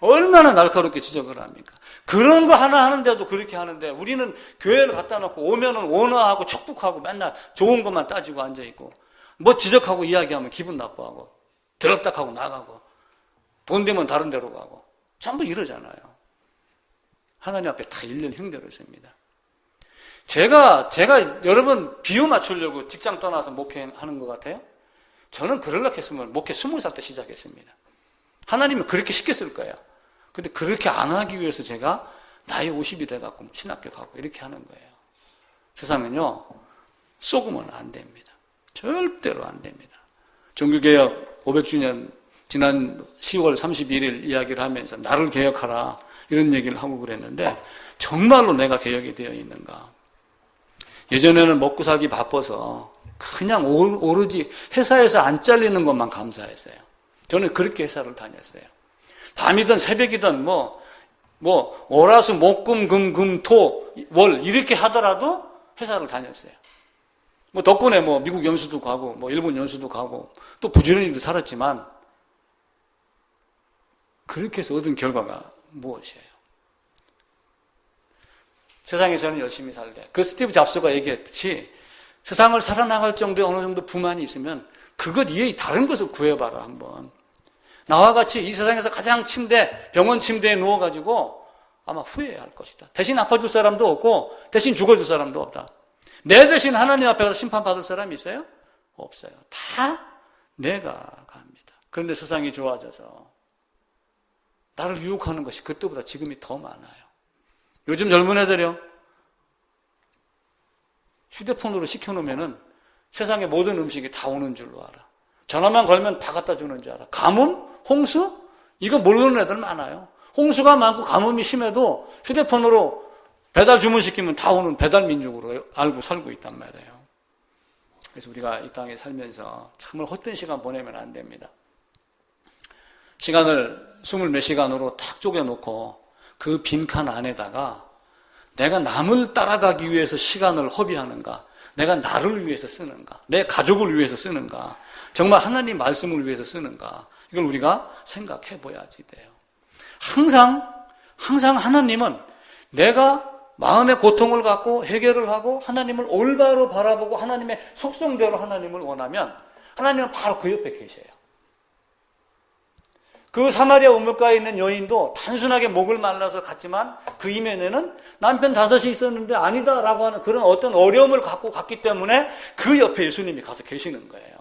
얼마나 날카롭게 지적을 합니까? 그런 거 하나 하는데도 그렇게 하는데 우리는 교회를 갖다 놓고 오면은 원화하고 촉북하고 맨날 좋은 것만 따지고 앉아있고 뭐 지적하고 이야기하면 기분 나빠하고 드럭닥하고 나가고 돈 되면 다른 데로 가고 전부 이러잖아요. 하나님 앞에 다 일년 형대를 셉니다. 제가 여러분 비유 맞추려고 직장 떠나서 목회하는 것 같아요? 저는 그러려고 했으면 목회 20살 때 시작했습니다. 하나님은 그렇게 시켰을 거예요. 근데 그렇게 안 하기 위해서 제가 나이 50이 돼갖고 신학교 가고 이렇게 하는 거예요. 세상은요, 쏘으면 안 됩니다. 절대로 안 됩니다. 종교개혁 500주년 지난 10월 31일 이야기를 하면서 나를 개혁하라 이런 얘기를 하고 그랬는데 정말로 내가 개혁이 되어 있는가? 예전에는 먹고 살기 바빠서 그냥 오로지 회사에서 안 잘리는 것만 감사했어요. 저는 그렇게 회사를 다녔어요. 밤이든 새벽이든 월화수 목금 금 토 월 이렇게 하더라도 회사를 다녔어요. 덕분에 미국 연수도 가고 일본 연수도 가고 또 부지런히도 살았지만 그렇게 해서 얻은 결과가 무엇이에요? 세상에서는 열심히 살되 그 스티브 잡스가 얘기했듯이 세상을 살아나갈 정도의 어느 정도 부만이 있으면 그것 이외의 다른 것을 구해봐라 한번. 나와 같이 이 세상에서 가장 병원 침대에 누워가지고 아마 후회할 것이다. 대신 아파줄 사람도 없고 대신 죽어줄 사람도 없다. 내 대신 하나님 앞에 가서 심판받을 사람이 있어요? 없어요. 다 내가 갑니다. 그런데 세상이 좋아져서 나를 유혹하는 것이 그때보다 지금이 더 많아요. 요즘 젊은 애들이요. 휴대폰으로 시켜놓으면은 세상의 모든 음식이 다 오는 줄로 알아. 전화만 걸면 다 갖다 주는 줄 알아. 가뭄? 홍수? 이거 모르는 애들 많아요. 홍수가 많고 가뭄이 심해도 휴대폰으로 배달 주문시키면 다 오는 배달 민족으로 알고 살고 있단 말이에요. 그래서 우리가 이 땅에 살면서 정말 헛된 시간 보내면 안 됩니다. 시간을 20몇 시간으로 딱 쪼개놓고 그 빈칸 안에다가 내가 남을 따라가기 위해서 시간을 허비하는가, 내가 나를 위해서 쓰는가, 내 가족을 위해서 쓰는가, 정말 하나님 말씀을 위해서 쓰는가, 이걸 우리가 생각해 봐야지 돼요. 항상 하나님은 내가 마음의 고통을 갖고 해결을 하고 하나님을 올바로 바라보고 하나님의 속성대로 하나님을 원하면 하나님은 바로 그 옆에 계셔요. 그 사마리아 우물가에 있는 여인도 단순하게 목을 말라서 갔지만 그 이면에는 남편 5이 있었는데 아니다라고 하는 그런 어떤 어려움을 갖고 갔기 때문에 그 옆에 예수님이 가서 계시는 거예요.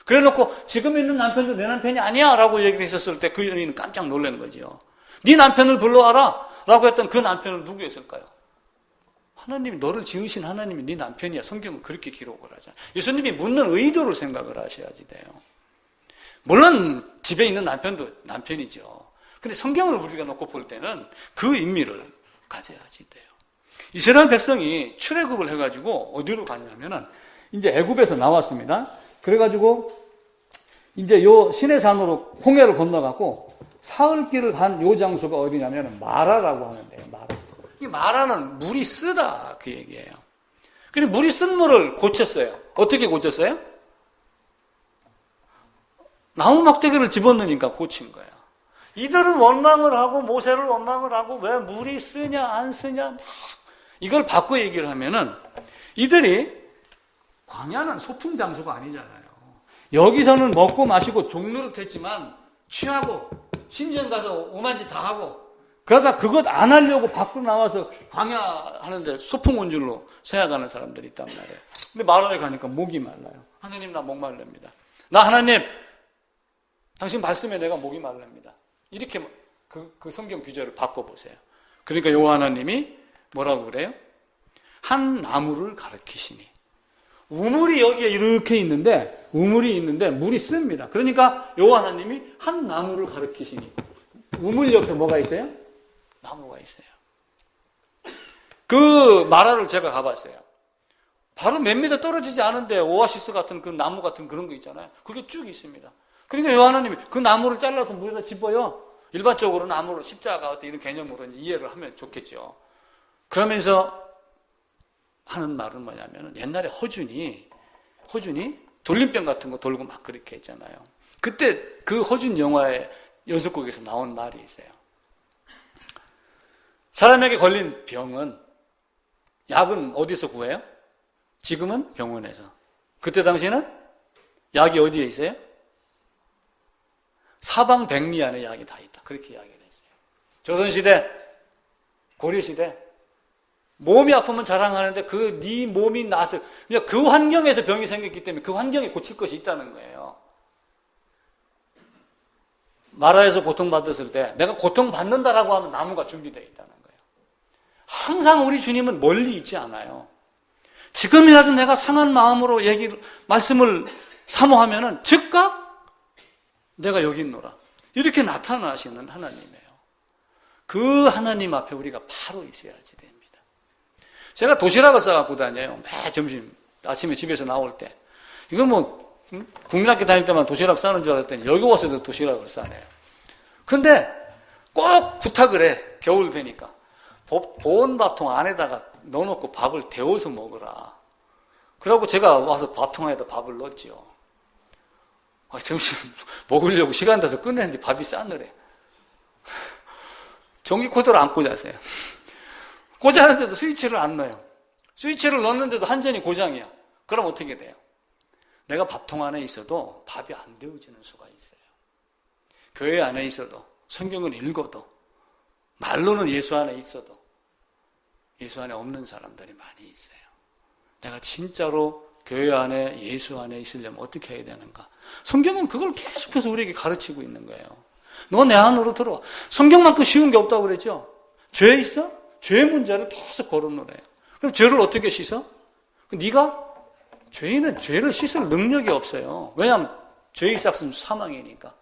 그래 놓고 지금 있는 남편도 내 남편이 아니야 라고 얘기를 했었을 때 그 여인은 깜짝 놀란 거죠. 네 남편을 불러와라 라고 했던 그 남편은 누구였을까요? 하나님이 너를 지으신 하나님이 네 남편이야. 성경은 그렇게 기록을 하잖아요. 예수님이 묻는 의도를 생각을 하셔야지 돼요. 물론 집에 있는 남편도 남편이죠. 근데 성경을 우리가 놓고 볼 때는 그 의미를 가져야지 돼요. 이스라엘 백성이 출애굽을 해가지고 어디로 갔냐면은 이제 애굽에서 나왔습니다. 그래가지고 이제 요 시내산으로 홍해를 건너갔고 사흘길을 간 요 장소가 어디냐면은 마라라고 하는데요. 마라. 이 마라는 물이 쓰다 그 얘기예요. 근데 물이 쓴 물을 고쳤어요. 어떻게 고쳤어요? 나무 막대기를 집어넣으니까 고친 거예요. 이들은 원망을 하고 모세를 원망을 하고 왜 물이 쓰냐 안 쓰냐 막 이걸 바꿔 얘기를 하면은 이들이 광야는 소풍 장소가 아니잖아요. 여기서는 먹고 마시고 종노릇했지만 취하고 신전 가서 오만짓 다 하고 그러다 그것 안 하려고 밖으로 나와서 광야 하는데 소풍 온 줄로 생각하는 사람들이 있단 말이에요. 근데 마라에 가니까 목이 말라요. 하나님 나 목말릅니다. 나 하나님 당신 말씀에 내가 목이 말랍니다. 이렇게 그 성경 규절을 바꿔보세요. 그러니까 여호와 하나님이 뭐라고 그래요? 한 나무를 가리키시니 우물이 여기에 이렇게 있는데 우물이 있는데 물이 씁니다. 그러니까 여호와 하나님이 한 나무를 가리키시니 우물 옆에 뭐가 있어요? 나무가 있어요. 그 마라를 제가 가봤어요. 바로 몇 미터 떨어지지 않은데 오아시스 같은 그 나무 같은 그런 거 있잖아요. 그게 쭉 있습니다. 그러니까 여호와 하나님이 그 나무를 잘라서 물에다 집어요. 일반적으로는 아무런 십자가 어떤 이런 개념으로 이해를 하면 좋겠죠. 그러면서 하는 말은 뭐냐면 옛날에 허준이 돌림병 같은 거 돌고 막 그렇게 했잖아요. 그때 그 허준 영화의 연속곡에서 나온 말이 있어요. 사람에게 걸린 병은 약은 어디서 구해요? 지금은 병원에서. 그때 당시에는 약이 어디에 있어요? 사방백리 안에 약이 다 있다. 그렇게 이야기를 했어요. 조선시대, 고려시대 몸이 아프면 자랑하는데 네 몸이 나서 그냥 그 환경에서 병이 생겼기 때문에 그 환경에 고칠 것이 있다는 거예요. 나라에서 고통받았을 때 내가 고통받는다라고 하면 나무가 준비되어 있다는 거예요. 항상 우리 주님은 멀리 있지 않아요. 지금이라도 내가 상한 마음으로 말씀을 사모하면은 즉각 내가 여기 있노라. 이렇게 나타나시는 하나님이에요. 그 하나님 앞에 우리가 바로 있어야지 됩니다. 제가 도시락을 싸갖고 다녀요. 매 점심, 아침에 집에서 나올 때. 이건 국민학교 다닐 때만 도시락 싸는 줄 알았더니 여기 와서도 도시락을 싸네요. 그런데 꼭 부탁을 해. 겨울 되니까. 보온 밥통 안에다가 넣어놓고 밥을 데워서 먹으라. 그러고 제가 와서 밥통 안에다 밥을 넣었죠. 점심 먹으려고 시간 돼서 꺼냈는데 밥이 싸늘해. 전기 코드를 안 꽂았어요. 꽂았는데도 스위치를 안 넣어요. 스위치를 넣는데도 한전이 고장이야. 그럼 어떻게 돼요? 내가 밥통 안에 있어도 밥이 안 데워지는 수가 있어요. 교회 안에 있어도, 성경을 읽어도, 말로는 예수 안에 있어도 예수 안에 없는 사람들이 많이 있어요. 내가 진짜로 교회 안에 예수 안에 있으려면 어떻게 해야 되는가? 성경은 그걸 계속해서 우리에게 가르치고 있는 거예요. 너 내 안으로 들어와. 성경만큼 쉬운 게 없다고 그랬죠? 죄 있어? 죄 문제를 계속 거론을 해요. 그럼 죄를 어떻게 씻어? 죄인은 죄를 씻을 능력이 없어요. 왜냐하면 죄의 삭은 사망이니까.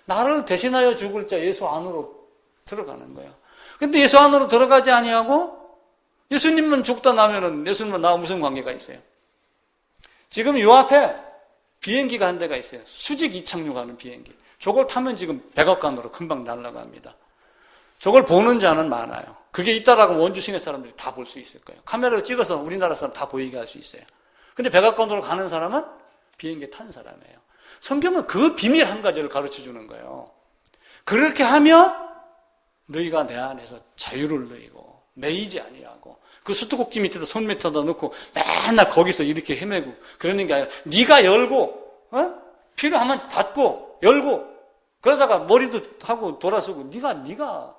나를 대신하여 죽을 자 예수 안으로 들어가는 거예요. 근데 예수 안으로 들어가지 아니하고 예수님만 죽다 나면은 예수님은 나와 무슨 관계가 있어요? 지금 요 앞에 비행기가 한 대가 있어요. 수직 이착륙하는 비행기. 저걸 타면 지금 백악관으로 금방 날아갑니다. 저걸 보는 자는 많아요. 그게 있다라고 원주 시내 사람들이 다 볼 수 있을 거예요. 카메라로 찍어서 우리나라 사람 다 보이게 할 수 있어요. 근데 백악관으로 가는 사람은 비행기에 탄 사람이에요. 성경은 그 비밀 한 가지를 가르쳐 주는 거예요. 그렇게 하면 너희가 내 안에서 자유를 누리고 매이지 아니하고 그 수도꼭지 밑에다 손 밑에다 넣고 맨날 거기서 이렇게 헤매고 그러는 게 아니라 네가 열고 필요하면 닫고 열고 그러다가 머리도 하고 돌아서고 네가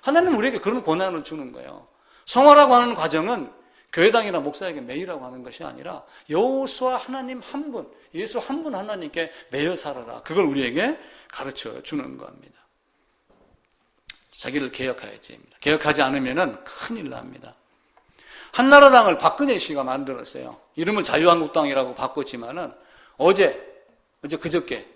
하나님은 우리에게 그런 권한을 주는 거예요. 성화라고 하는 과정은 교회당이나 목사에게 매이라고 하는 것이 아니라 여호수아 하나님 한 분, 예수 한 분 하나님께 매여 살아라. 그걸 우리에게 가르쳐 주는 겁니다. 자기를 개혁해야지 합니다. 개혁하지 않으면 큰일 납니다. 한나라당을 박근혜 씨가 만들었어요. 이름을 자유한국당이라고 바꿨지만은 그저께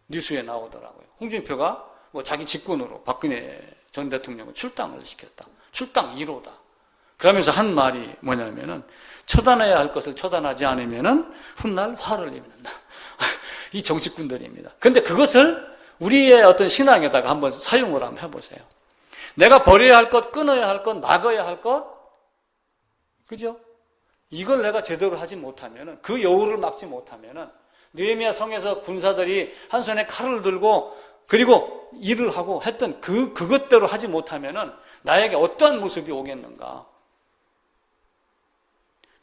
뉴스에 나오더라고요. 홍준표가 자기 직권으로 박근혜 전 대통령을 출당을 시켰다. 출당 1호다. 그러면서 한 말이 뭐냐면은 처단해야 할 것을 처단하지 않으면은 훗날 화를 입는다. 이 정치꾼들입니다. 근데 그것을 우리의 어떤 신앙에다가 한번 사용을 한번 해보세요. 내가 버려야 할 것, 끊어야 할 것, 막아야 할 것, 그죠? 이걸 내가 제대로 하지 못하면은, 그 여우를 막지 못하면은, 느헤미야 성에서 군사들이 한 손에 칼을 들고, 그리고 일을 하고 했던 그것대로 하지 못하면은, 나에게 어떠한 모습이 오겠는가?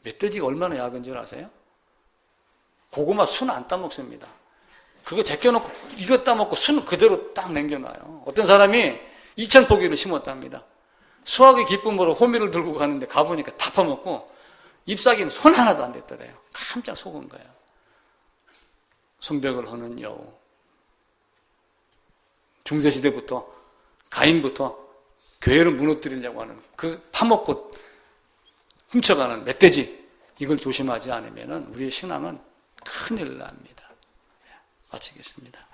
멧돼지가 얼마나 약은 줄 아세요? 고구마 순 안 따먹습니다. 그거 제껴놓고 이거 따먹고 순 그대로 딱 남겨놔요. 어떤 사람이 2,000포기를 심었답니다. 수확의 기쁨으로 호미를 들고 가는데 가보니까 다 파먹고 잎사귀는 손 하나도 안 됐더래요. 깜짝 속은 거예요. 성벽을 허는 여우. 중세시대부터 가인부터 교회를 무너뜨리려고 하는 그 파먹고 훔쳐가는 멧돼지, 이걸 조심하지 않으면 우리의 신앙은 큰일 납니다. 마치겠습니다.